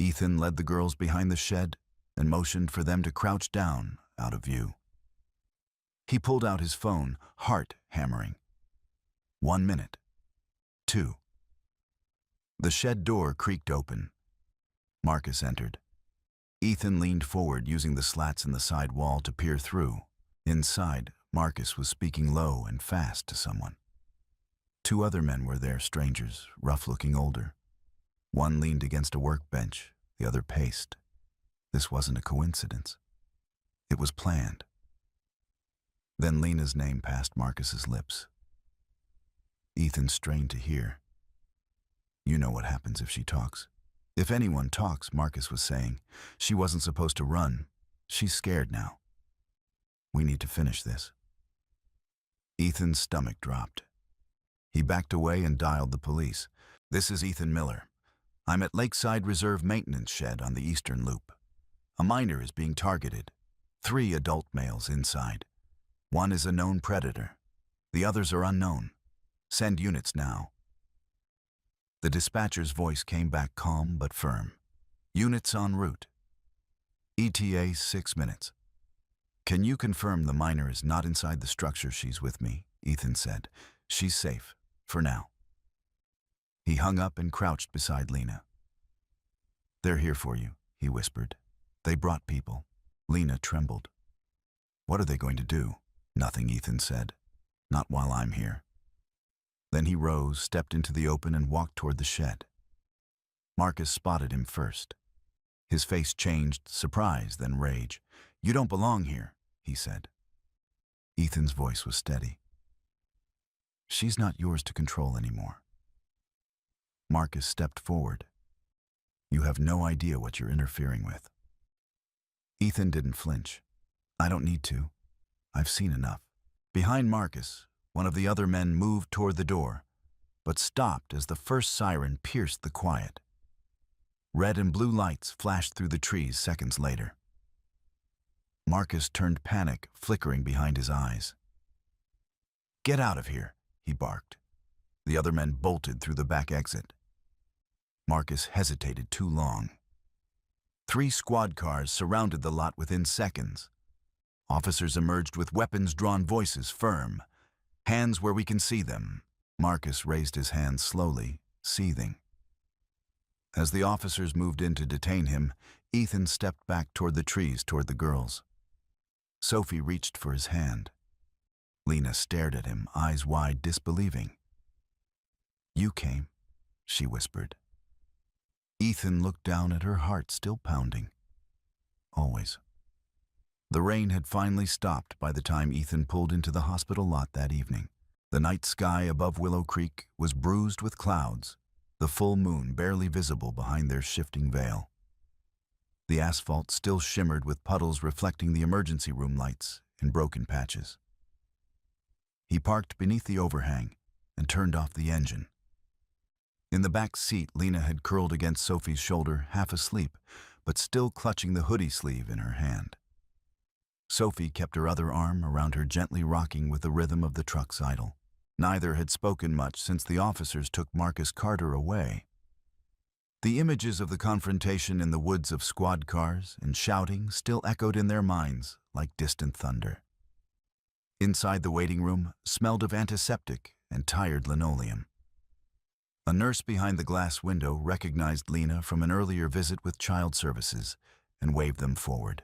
Ethan led the girls behind the shed and motioned for them to crouch down, out of view. He pulled out his phone, heart hammering. 1 minute. 2. The shed door creaked open. Marcus entered. Ethan leaned forward, using the slats in the side wall to peer through. Inside, Marcus was speaking low and fast to someone. 2 other men were there, strangers, rough-looking older. One leaned against a workbench, the other paced. This wasn't a coincidence. It was planned. Then Lena's name passed Marcus's lips. Ethan strained to hear. "You know what happens if she talks." "If anyone talks," Marcus was saying. "She wasn't supposed to run. She's scared now. We need to finish this." Ethan's stomach dropped. He backed away and dialed the police. "This is Ethan Miller. I'm at Lakeside Reserve Maintenance Shed on the Eastern Loop. A minor is being targeted. 3 adult males inside. One is a known predator. The others are unknown. Send units now. The dispatcher's voice came back calm but firm. Units en route. ETA 6 minutes. Can you confirm the minor is not inside the structure? She's with me, Ethan said. She's safe, for now. He hung up and crouched beside Lena. They're here for you, he whispered. They brought people. Lena trembled. What are they going to do? Nothing, Ethan said. Not while I'm here. Then he rose, stepped into the open, and walked toward the shed. Marcus spotted him first. His face changed, surprise, then rage. You don't belong here, he said. Ethan's voice was steady. She's not yours to control anymore. Marcus stepped forward. You have no idea what you're interfering with. Ethan didn't flinch. I don't need to. I've seen enough. Behind Marcus, one of the other men moved toward the door, but stopped as the first siren pierced the quiet. Red and blue lights flashed through the trees seconds later. Marcus turned, panic flickering behind his eyes. Get out of here, he barked. The other men bolted through the back exit. Marcus hesitated too long. 3 squad cars surrounded the lot within seconds. Officers emerged with weapons drawn, voices firm. Hands where we can see them. Marcus raised his hands slowly, seething. As the officers moved in to detain him, Ethan stepped back toward the trees, toward the girls. Sophie reached for his hand. Lena stared at him, eyes wide, disbelieving. You came, she whispered. Ethan looked down at her, heart still pounding. Always. The rain had finally stopped by the time Ethan pulled into the hospital lot that evening. The night sky above Willow Creek was bruised with clouds, the full moon barely visible behind their shifting veil. The asphalt still shimmered with puddles reflecting the emergency room lights in broken patches. He parked beneath the overhang and turned off the engine. In the back seat, Lena had curled against Sophie's shoulder, half asleep, but still clutching the hoodie sleeve in her hand. Sophie kept her other arm around her, gently rocking with the rhythm of the truck's idle. Neither had spoken much since the officers took Marcus Carter away. The images of the confrontation in the woods of squad cars and shouting still echoed in their minds like distant thunder. Inside the waiting room smelled of antiseptic and tired linoleum. A nurse behind the glass window recognized Lena from an earlier visit with child services and waved them forward.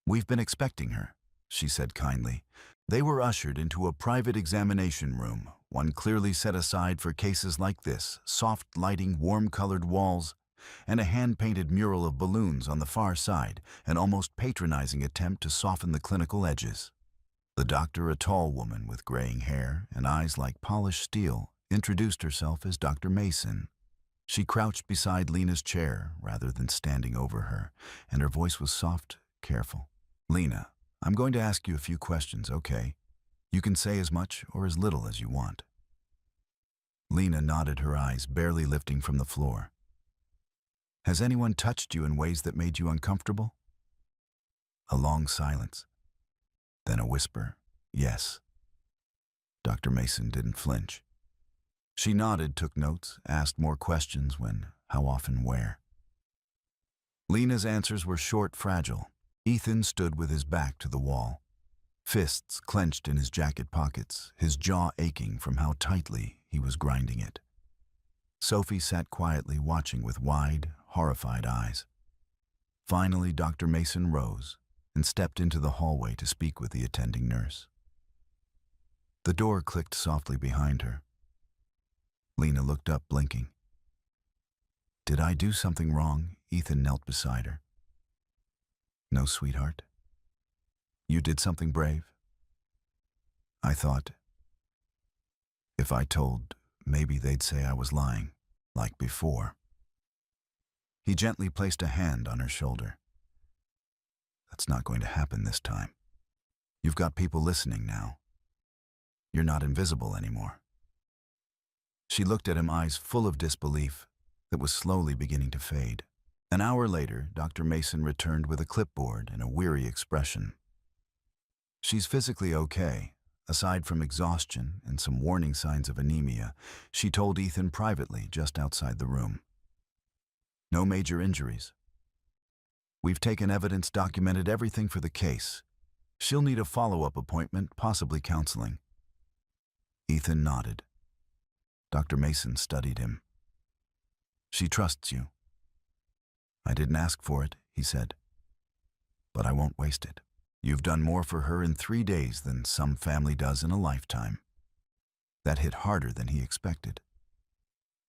We've been expecting her, she said kindly. They were ushered into a private examination room, one clearly set aside for cases like this, soft lighting, warm-colored walls, and a hand-painted mural of balloons on the far side, an almost patronizing attempt to soften the clinical edges. The doctor, a tall woman with graying hair and eyes like polished steel, introduced herself as Dr. Mason. She crouched beside Lena's chair rather than standing over her, and her voice was soft, careful. Lena, I'm going to ask you a few questions, okay? You can say as much or as little as you want. Lena nodded, her eyes barely lifting from the floor. Has anyone touched you in ways that made you uncomfortable? A long silence. Then a whisper, yes. Dr. Mason didn't flinch. She nodded, took notes, asked more questions when, how often, where. Lena's answers were short, fragile. Ethan stood with his back to the wall, fists clenched in his jacket pockets, his jaw aching from how tightly he was grinding it. Sophie sat quietly, watching with wide, horrified eyes. Finally, Dr. Mason rose and stepped into the hallway to speak with the attending nurse. The door clicked softly behind her. Lena looked up, blinking. Did I do something wrong? Ethan knelt beside her. No, sweetheart. You did something brave. I thought, if I told, maybe they'd say I was lying, like before. He gently placed a hand on her shoulder. That's not going to happen this time. You've got people listening now. You're not invisible anymore. She looked at him, eyes full of disbelief that was slowly beginning to fade. An hour later, Dr. Mason returned with a clipboard and a weary expression. She's physically okay, aside from exhaustion and some warning signs of anemia, she told Ethan privately just outside the room. No major injuries. We've taken evidence, documented everything for the case. She'll need a follow-up appointment, possibly counseling. Ethan nodded. Dr. Mason studied him. She trusts you. I didn't ask for it, he said. But I won't waste it. You've done more for her in 3 days than some family does in a lifetime. That hit harder than he expected.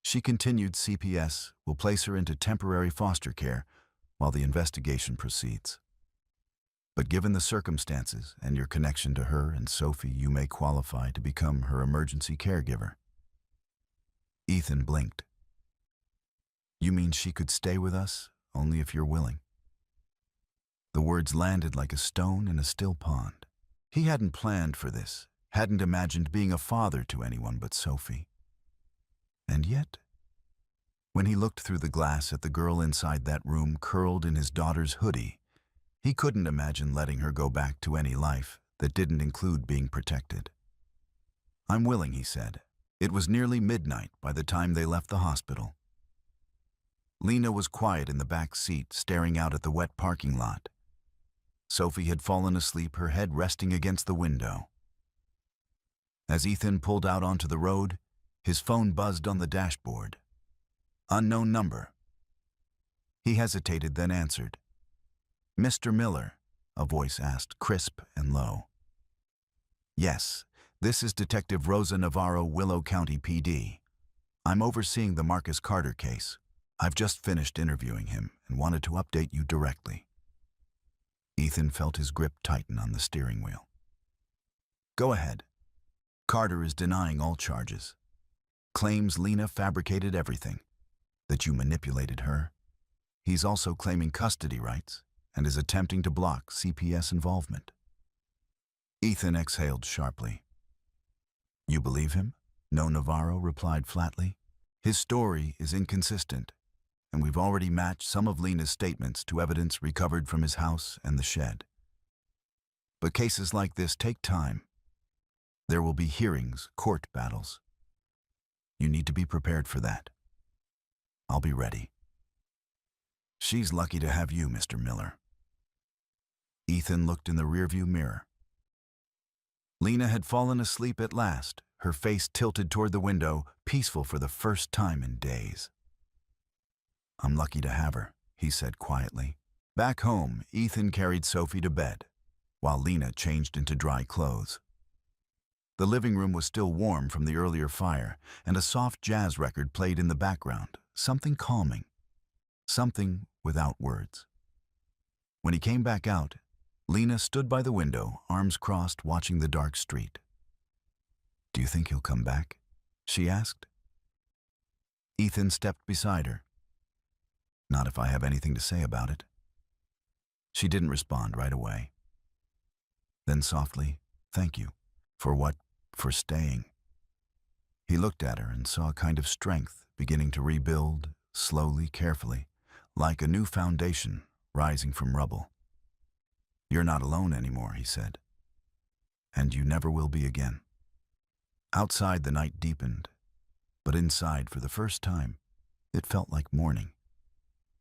She continued CPS, will place her into temporary foster care while the investigation proceeds. But given the circumstances and your connection to her and Sophie, you may qualify to become her emergency caregiver. Ethan blinked. You mean she could stay with us, only if you're willing? The words landed like a stone in a still pond. He hadn't planned for this, hadn't imagined being a father to anyone but Sophie. And yet, when he looked through the glass at the girl inside that room curled in his daughter's hoodie, he couldn't imagine letting her go back to any life that didn't include being protected. I'm willing, he said. It was nearly midnight by the time they left the hospital. Lena was quiet in the back seat, staring out at the wet parking lot. Sophie had fallen asleep, her head resting against the window. As Ethan pulled out onto the road, his phone buzzed on the dashboard. Unknown number. He hesitated, then answered. Mr. Miller, a voice asked, crisp and low. Yes, this is Detective Rosa Navarro, Willow County PD. I'm overseeing the Marcus Carter case. I've just finished interviewing him and wanted to update you directly. Ethan felt his grip tighten on the steering wheel. Go ahead. Carter is denying all charges. Claims Lena fabricated everything, that you manipulated her. He's also claiming custody rights and is attempting to block CPS involvement. Ethan exhaled sharply. You believe him? No, Navarro replied flatly. His story is inconsistent, and we've already matched some of Lena's statements to evidence recovered from his house and the shed. But cases like this take time. There will be hearings, court battles. You need to be prepared for that. I'll be ready. She's lucky to have you, Mr. Miller. Ethan looked in the rearview mirror. Lena had fallen asleep at last, her face tilted toward the window, peaceful for the first time in days. I'm lucky to have her, he said quietly. Back home, Ethan carried Sophie to bed, while Lena changed into dry clothes. The living room was still warm from the earlier fire, and a soft jazz record played in the background, something calming, something without words. When he came back out, Lena stood by the window, arms crossed, watching the dark street. Do you think he'll come back? She asked. Ethan stepped beside her. Not if I have anything to say about it. She didn't respond right away. Then softly, thank you. For what? For staying. He looked at her and saw a kind of strength beginning to rebuild, slowly, carefully, like a new foundation rising from rubble. You're not alone anymore, he said. And you never will be again. Outside the night deepened, but inside for the first time, it felt like morning.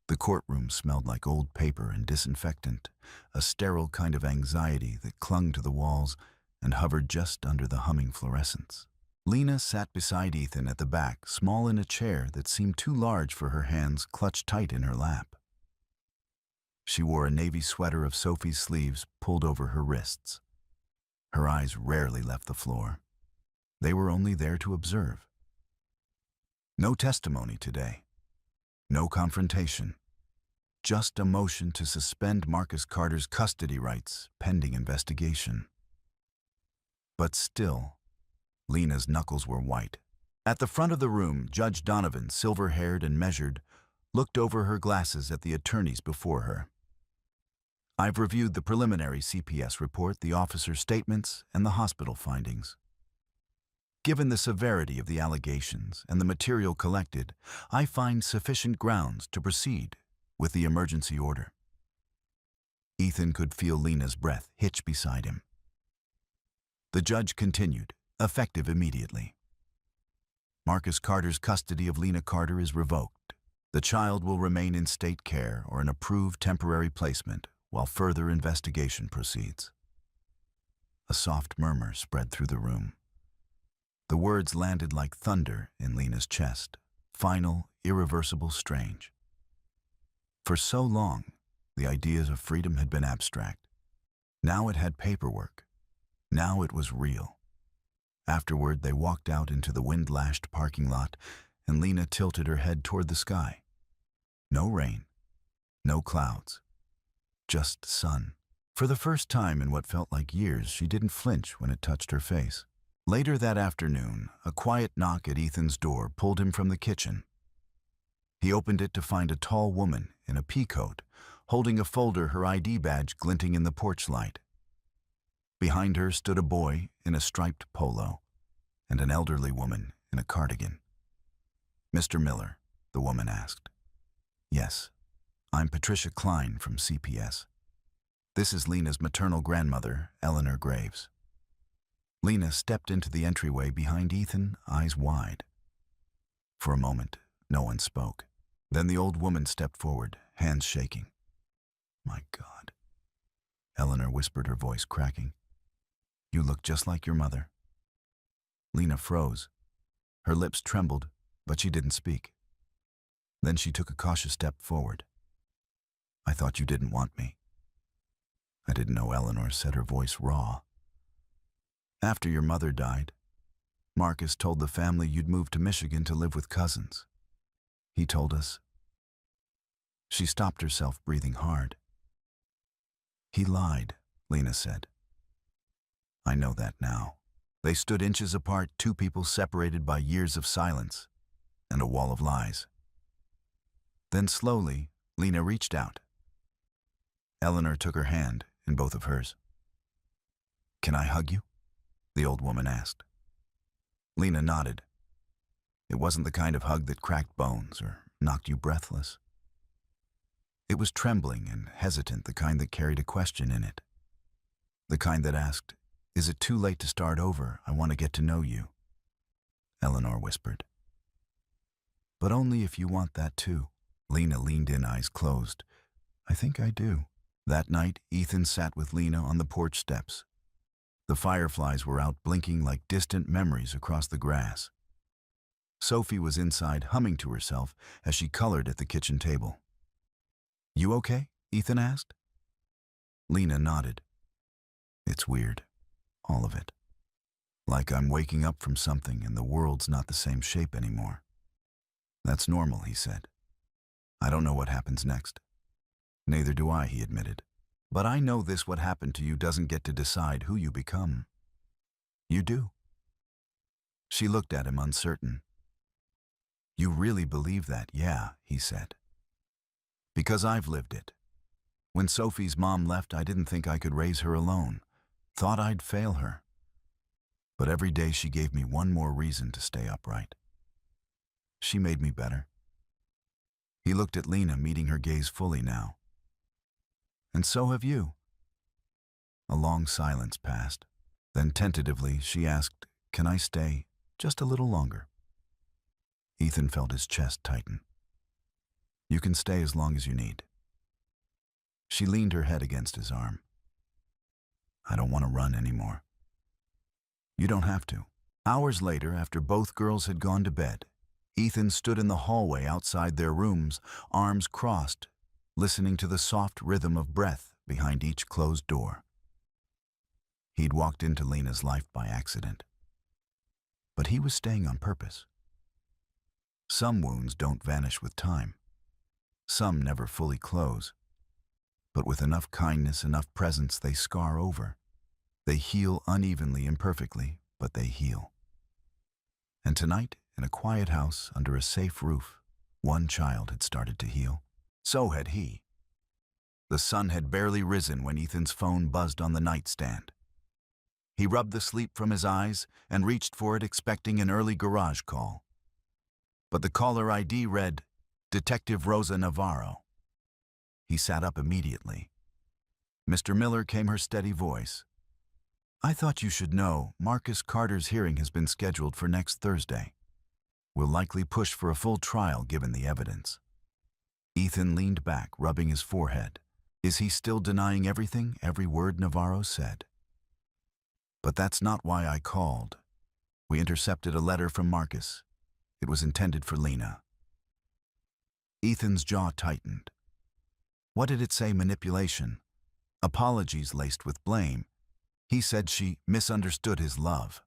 The courtroom smelled like old paper and disinfectant, a sterile kind of anxiety that clung to the walls and hovered just under the humming fluorescence. Lena sat beside Ethan at the back, small in a chair that seemed too large for her hands clutched tight in her lap. She wore a navy sweater of Sophie's sleeves pulled over her wrists. Her eyes rarely left the floor. They were only there to observe. No testimony today. No confrontation. Just a motion to suspend Marcus Carter's custody rights pending investigation. But still, Lena's knuckles were white. At the front of the room, Judge Donovan, silver-haired and measured, looked over her glasses at the attorneys before her. I've reviewed the preliminary CPS report, the officer's statements, and the hospital findings. Given the severity of the allegations and the material collected, I find sufficient grounds to proceed with the emergency order. Ethan could feel Lena's breath hitch beside him. The judge continued, effective immediately. Marcus Carter's custody of Lena Carter is revoked. The child will remain in state care or an approved temporary placement while further investigation proceeds. A soft murmur spread through the room. The words landed like thunder in Lena's chest. Final, irreversible, strange. For so long, the ideas of freedom had been abstract. Now it had paperwork. Now it was real. Afterward, they walked out into the wind-lashed parking lot, and Lena tilted her head toward the sky. No rain, no clouds, just sun. For the first time in what felt like years, she didn't flinch when it touched her face. Later that afternoon, a quiet knock at Ethan's door pulled him from the kitchen. He opened it to find a tall woman in a pea coat, holding a folder, her ID badge glinting in the porch light. Behind her stood a boy in a striped polo and an elderly woman in a cardigan. "Mr. Miller," the woman asked. "Yes, I'm Patricia Klein from CPS. This is Lena's maternal grandmother, Eleanor Graves." Lena stepped into the entryway behind Ethan, eyes wide. For a moment, no one spoke. Then the old woman stepped forward, hands shaking. "My God," Eleanor whispered, her voice cracking. "You look just like your mother." Lena froze. Her lips trembled, but she didn't speak. Then she took a cautious step forward. "I thought you didn't want me." "I didn't know," Eleanor said, her voice raw. "After your mother died, Marcus told the family you'd moved to Michigan to live with cousins. He told us." She stopped herself, breathing hard. "He lied," Lena said. "I know that now." They stood inches apart, two people separated by years of silence and a wall of lies. Then slowly, Lena reached out. Eleanor took her hand in both of hers. "Can I hug you?" the old woman asked. Lena nodded. It wasn't the kind of hug that cracked bones or knocked you breathless. It was trembling and hesitant, the kind that carried a question in it. The kind that asked, "Is it too late to start over? I want to get to know you." Eleanor whispered. "But only if you want that too." Lena leaned in, eyes closed. "I think I do." That night, Ethan sat with Lena on the porch steps. The fireflies were out, blinking like distant memories across the grass. Sophie was inside, humming to herself as she colored at the kitchen table. "You okay?" Ethan asked. Lena nodded. "It's weird, all of it. Like I'm waking up from something and the world's not the same shape anymore." "That's normal," he said. "I don't know what happens next." "Neither do I," he admitted. "But I know this: what happened to you doesn't get to decide who you become. You do." She looked at him, uncertain. "You really believe that?" "Yeah," he said. "Because I've lived it. When Sophie's mom left, I didn't think I could raise her alone. Thought I'd fail her. But every day she gave me one more reason to stay upright. She made me better." He looked at Lena, meeting her gaze fully now. "And so have you." A long silence passed. Then tentatively she asked, "Can I stay just a little longer?" Ethan felt his chest tighten. "You can stay as long as you need." She leaned her head against his arm. "I don't want to run anymore." "You don't have to." Hours later, after both girls had gone to bed, Ethan stood in the hallway outside their rooms, arms crossed, listening to the soft rhythm of breath behind each closed door. He'd walked into Lena's life by accident. But he was staying on purpose. Some wounds don't vanish with time. Some never fully close. But with enough kindness, enough presence, they scar over. They heal unevenly, imperfectly, but they heal. And tonight, in a quiet house under a safe roof, one child had started to heal. So had he. The sun had barely risen when Ethan's phone buzzed on the nightstand. He rubbed the sleep from his eyes and reached for it, expecting an early garage call. But the caller ID read, "Detective Rosa Navarro." He sat up immediately. "Mr. Miller," came her steady voice. I thought you should know Marcus Carter's hearing has been scheduled for next Thursday. We'll likely push for a full trial given the evidence. Ethan leaned back, rubbing his forehead. Is he still denying everything, every word Navarro said? But that's not why I called. We intercepted a letter from Marcus. It was intended for Lena. Ethan's jaw tightened. What did it say? Manipulation? Apologies laced with blame. He said she misunderstood his love.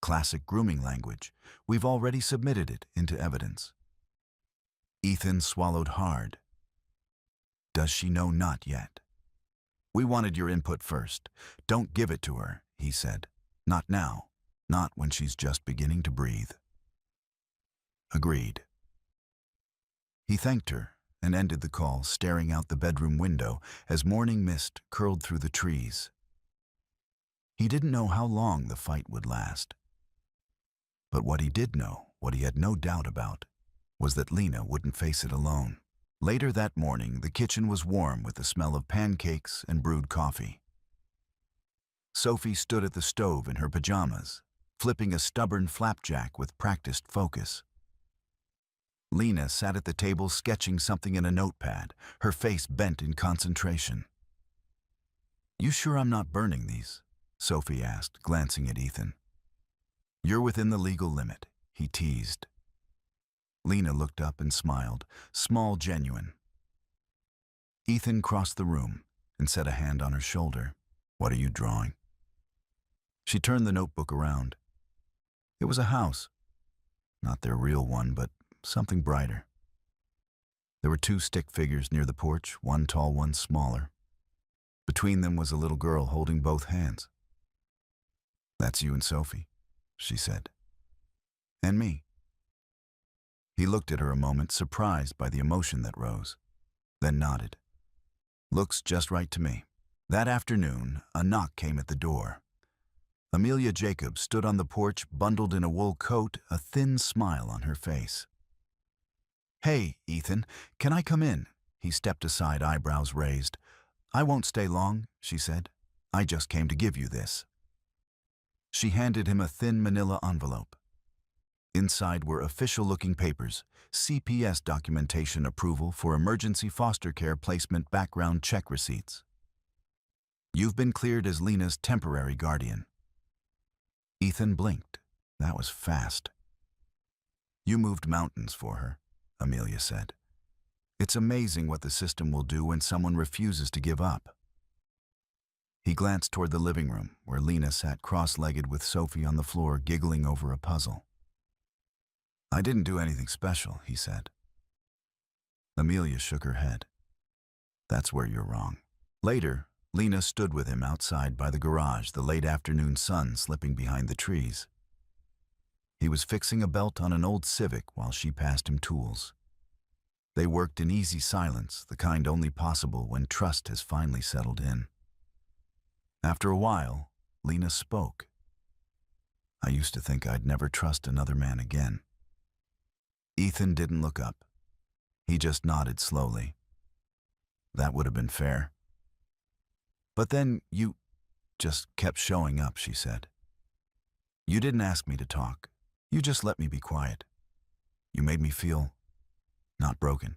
Classic grooming language. We've already submitted it into evidence. Ethan swallowed hard. Does she know? Not yet. We wanted your input first. Don't give it to her, he said. Not now. Not when she's just beginning to breathe. Agreed. He thanked her and ended the call, staring out the bedroom window as morning mist curled through the trees. He didn't know how long the fight would last. But what he did know, what he had no doubt about, was that Lena wouldn't face it alone. Later that morning, the kitchen was warm with the smell of pancakes and brewed coffee. Sophie stood at the stove in her pajamas, flipping a stubborn flapjack with practiced focus. Lena sat at the table sketching something in a notepad, her face bent in concentration. You sure I'm not burning these? Sophie asked, glancing at Ethan. You're within the legal limit, he teased. Lena looked up and smiled, small, genuine. Ethan crossed the room and set a hand on her shoulder. What are you drawing? She turned the notebook around. It was a house. Not their real one, but something brighter. There were two stick figures near the porch, one tall, one smaller. Between them was a little girl holding both hands. That's you and Sophie, she said. And me. He looked at her a moment, surprised by the emotion that rose, then nodded. Looks just right to me. That afternoon, a knock came at the door. Amelia Jacobs stood on the porch, bundled in a wool coat, a thin smile on her face. Hey, Ethan, can I come in? He stepped aside, eyebrows raised. I won't stay long, she said. I just came to give you this. She handed him a thin manila envelope. Inside were official-looking papers, CPS documentation approval for emergency foster care placement background check receipts. You've been cleared as Lena's temporary guardian. Ethan blinked. That was fast. You moved mountains for her, Amelia said. It's amazing what the system will do when someone refuses to give up. He glanced toward the living room, where Lena sat cross-legged with Sophie on the floor, giggling over a puzzle. I didn't do anything special, he said. Amelia shook her head. That's where you're wrong. Later, Lena stood with him outside by the garage, the late afternoon sun slipping behind the trees. He was fixing a belt on an old Civic while she passed him tools. They worked in easy silence, the kind only possible when trust has finally settled in. After a while, Lena spoke. I used to think I'd never trust another man again. Ethan didn't look up. He just nodded slowly. That would have been fair. But then you just kept showing up, she said. You didn't ask me to talk. You just let me be quiet. You made me feel not broken.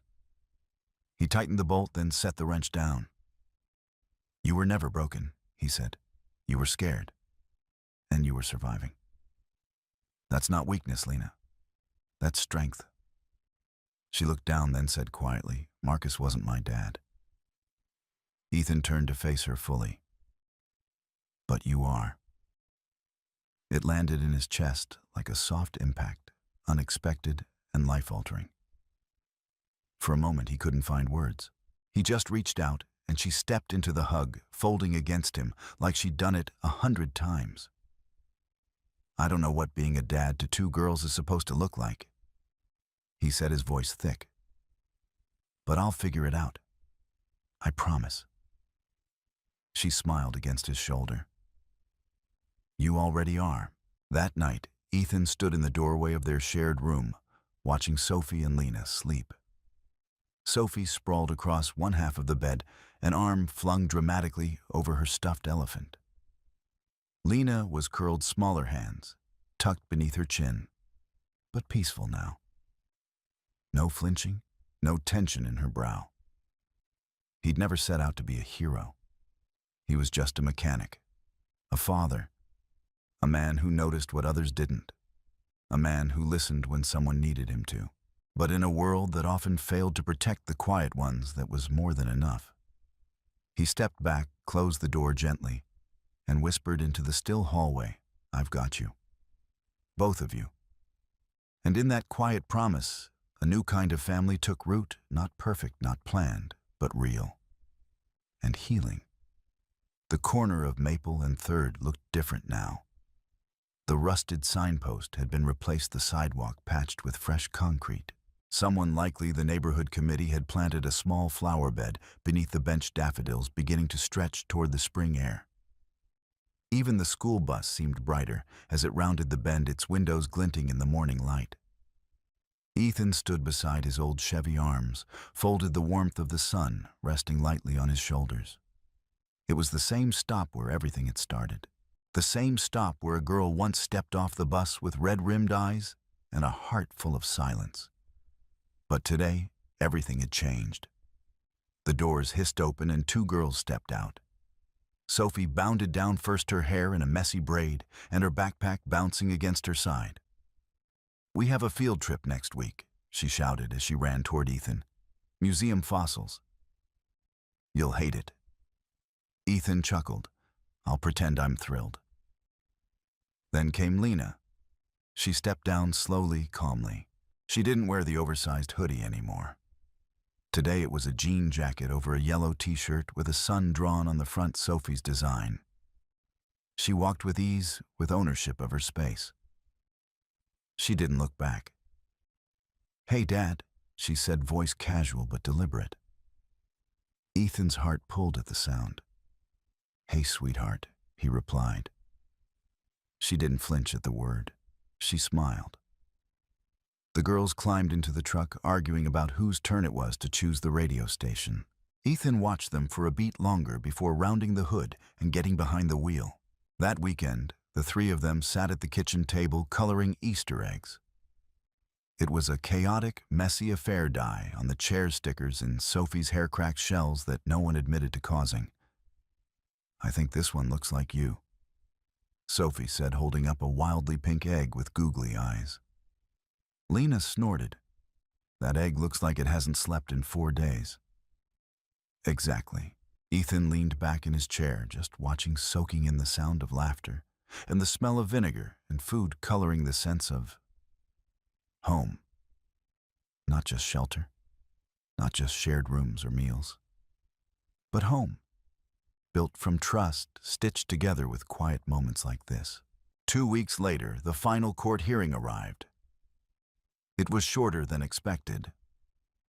He tightened the bolt, then set the wrench down. You were never broken, he said. You were scared. And you were surviving. That's not weakness, Lena. That's strength. She looked down, then said quietly, Marcus wasn't my dad. Ethan turned to face her fully. But you are. It landed in his chest like a soft impact, unexpected and life-altering. For a moment he couldn't find words. He just reached out, and she stepped into the hug, folding against him like she'd done it 100 times. I don't know what being a dad to two girls is supposed to look like. He said, his voice thick. But I'll figure it out. I promise. She smiled against his shoulder. You already are. That night, Ethan stood in the doorway of their shared room, watching Sophie and Lena sleep. Sophie sprawled across one half of the bed, an arm flung dramatically over her stuffed elephant. Lena was curled smaller hands, tucked beneath her chin, but peaceful now. No flinching, no tension in her brow. He'd never set out to be a hero. He was just a mechanic, a father, a man who noticed what others didn't, a man who listened when someone needed him to. But in a world that often failed to protect the quiet ones, that was more than enough. He stepped back, closed the door gently, and whispered into the still hallway, "I've got you. Both of you." And in that quiet promise, a new kind of family took root, not perfect, not planned, but real. And healing. The corner of Maple and 3rd looked different now. The rusted signpost had been replaced, the sidewalk patched with fresh concrete. Someone, likely the neighborhood committee, had planted a small flower bed beneath the bench daffodils beginning to stretch toward the spring air. Even the school bus seemed brighter as it rounded the bend, its windows glinting in the morning light. Ethan stood beside his old Chevy Arms, folded, the warmth of the sun resting lightly on his shoulders. It was the same stop where everything had started. The same stop where a girl once stepped off the bus with red-rimmed eyes and a heart full of silence. But today, everything had changed. The doors hissed open and 2 girls stepped out. Sophie bounded down first, her hair in a messy braid and her backpack bouncing against her side. "We have a field trip next week," she shouted as she ran toward Ethan. "Museum fossils." "You'll hate it." Ethan chuckled. "I'll pretend I'm thrilled." Then came Lena. She stepped down slowly, calmly. She didn't wear the oversized hoodie anymore. Today it was a jean jacket over a yellow t-shirt with a sun drawn on the front, Sophie's design. She walked with ease, with ownership of her space. She didn't look back. "Hey, Dad," she said, voice casual but deliberate. Ethan's heart pulled at the sound. "Hey, sweetheart," he replied. She didn't flinch at the word. She smiled. The girls climbed into the truck, arguing about whose turn it was to choose the radio station. Ethan watched them for a beat longer before rounding the hood and getting behind the wheel. That weekend, the 3 of them sat at the kitchen table coloring Easter eggs. It was a chaotic, messy affair, dye on the chair stickers and Sophie's hair-cracked shells that no one admitted to causing. "I think this one looks like you," Sophie said, holding up a wildly pink egg with googly eyes. Lena snorted. "That egg looks like it hasn't slept in 4 days. "Exactly." Ethan leaned back in his chair, just watching, soaking in the sound of laughter and the smell of vinegar and food, coloring the sense of home. Not just shelter, not just shared rooms or meals, but home, built from trust, stitched together with quiet moments like this. 2 weeks later, the final court hearing arrived. It was shorter than expected.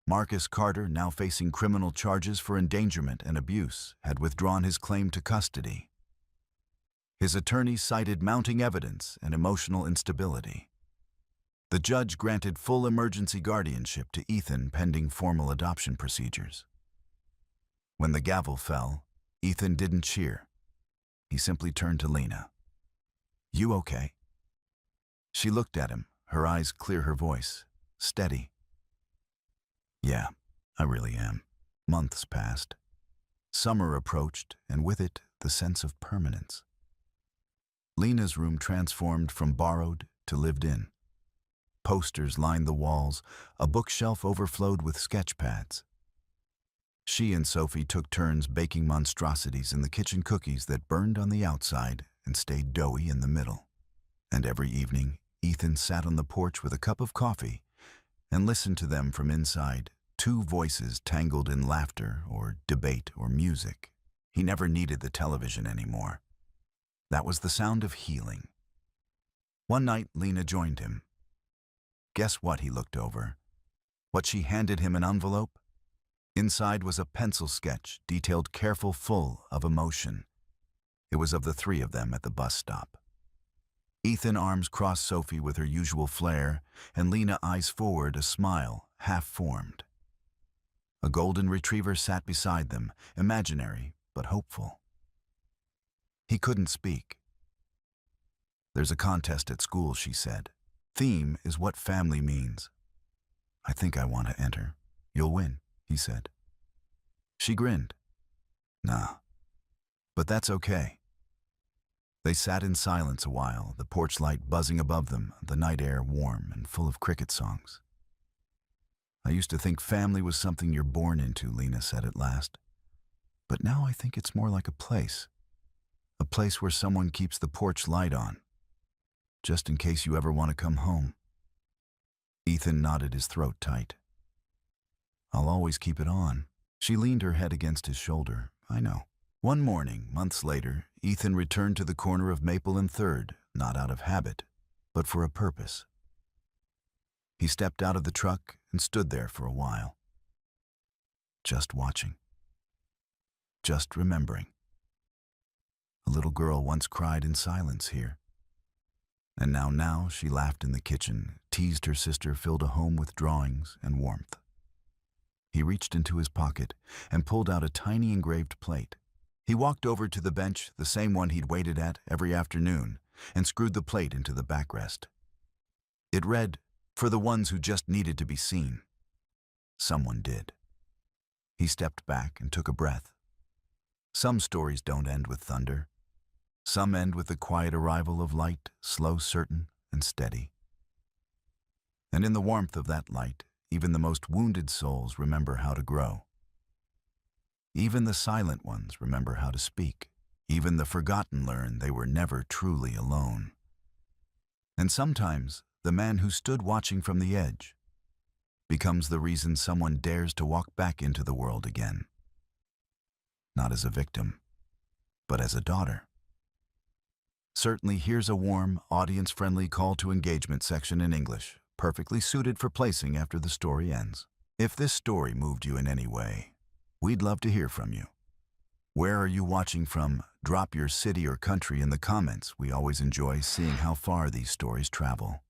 Marcus Carter, now facing criminal charges for endangerment and abuse, had withdrawn his claim to custody. His attorney cited mounting evidence and emotional instability. The judge granted full emergency guardianship to Ethan pending formal adoption procedures. When the gavel fell, Ethan didn't cheer. He simply turned to Lena. "You okay?" She looked at him, her eyes clear, her voice steady. "Yeah, I really am." Months passed. Summer approached, and with it, the sense of permanence. Lena's room transformed from borrowed to lived in. Posters lined the walls, a bookshelf overflowed with sketch pads. She and Sophie took turns baking monstrosities in the kitchen, cookies that burned on the outside and stayed doughy in the middle. And every evening, Ethan sat on the porch with a cup of coffee and listened to them from inside, 2 voices tangled in laughter or debate or music. He never needed the television anymore. That was the sound of healing. One night, Lena joined him. Guess what he looked over? What she handed him, an envelope? Inside was a pencil sketch, detailed, careful, full of emotion. It was of the 3 of them at the bus stop. Ethan arms crossed Sophie with her usual flair, and Lena eyes forward, a smile half-formed. A golden retriever sat beside them, imaginary but hopeful. He couldn't speak. There's a contest at school, she said. Theme is what family means. I think I want to enter. You'll win, he said. She grinned. Nah, but that's okay. They sat in silence a while, the porch light buzzing above them, the night air warm and full of cricket songs. I used to think family was something you're born into, Lena said at last. But now I think it's more like a place where someone keeps the porch light on, just in case you ever want to come home. Ethan nodded, his throat tight. I'll always keep it on. She leaned her head against his shoulder. I know. One morning, months later, Ethan returned to the corner of Maple and 3rd, not out of habit, but for a purpose. He stepped out of the truck and stood there for a while. Just watching. Just remembering. A little girl once cried in silence here. And now she laughed in the kitchen, teased her sister, filled a home with drawings and warmth. He reached into his pocket and pulled out a tiny engraved plate. He walked over to the bench, the same one he'd waited at every afternoon, and screwed the plate into the backrest. It read, "For the ones who just needed to be seen." Someone did. He stepped back and took a breath. Some stories don't end with thunder. Some end with the quiet arrival of light, slow, certain, and steady. And in the warmth of that light, even the most wounded souls remember how to grow. Even the silent ones remember how to speak. Even the forgotten learn they were never truly alone. And sometimes, the man who stood watching from the edge becomes the reason someone dares to walk back into the world again. Not as a victim, but as a daughter. Certainly, here's a warm, audience-friendly call to engagement section in English, perfectly suited for placing after the story ends. If this story moved you in any way, we'd love to hear from you. Where are you watching from? Drop your city or country in the comments. We always enjoy seeing how far these stories travel.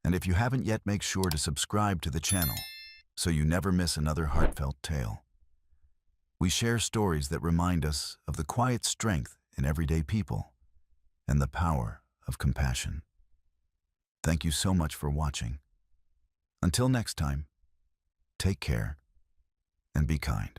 And if you haven't yet, make sure to subscribe to the channel so you never miss another heartfelt tale. We share stories that remind us of the quiet strength in everyday people and the power of compassion. Thank you so much for watching. Until next time, take care and be kind.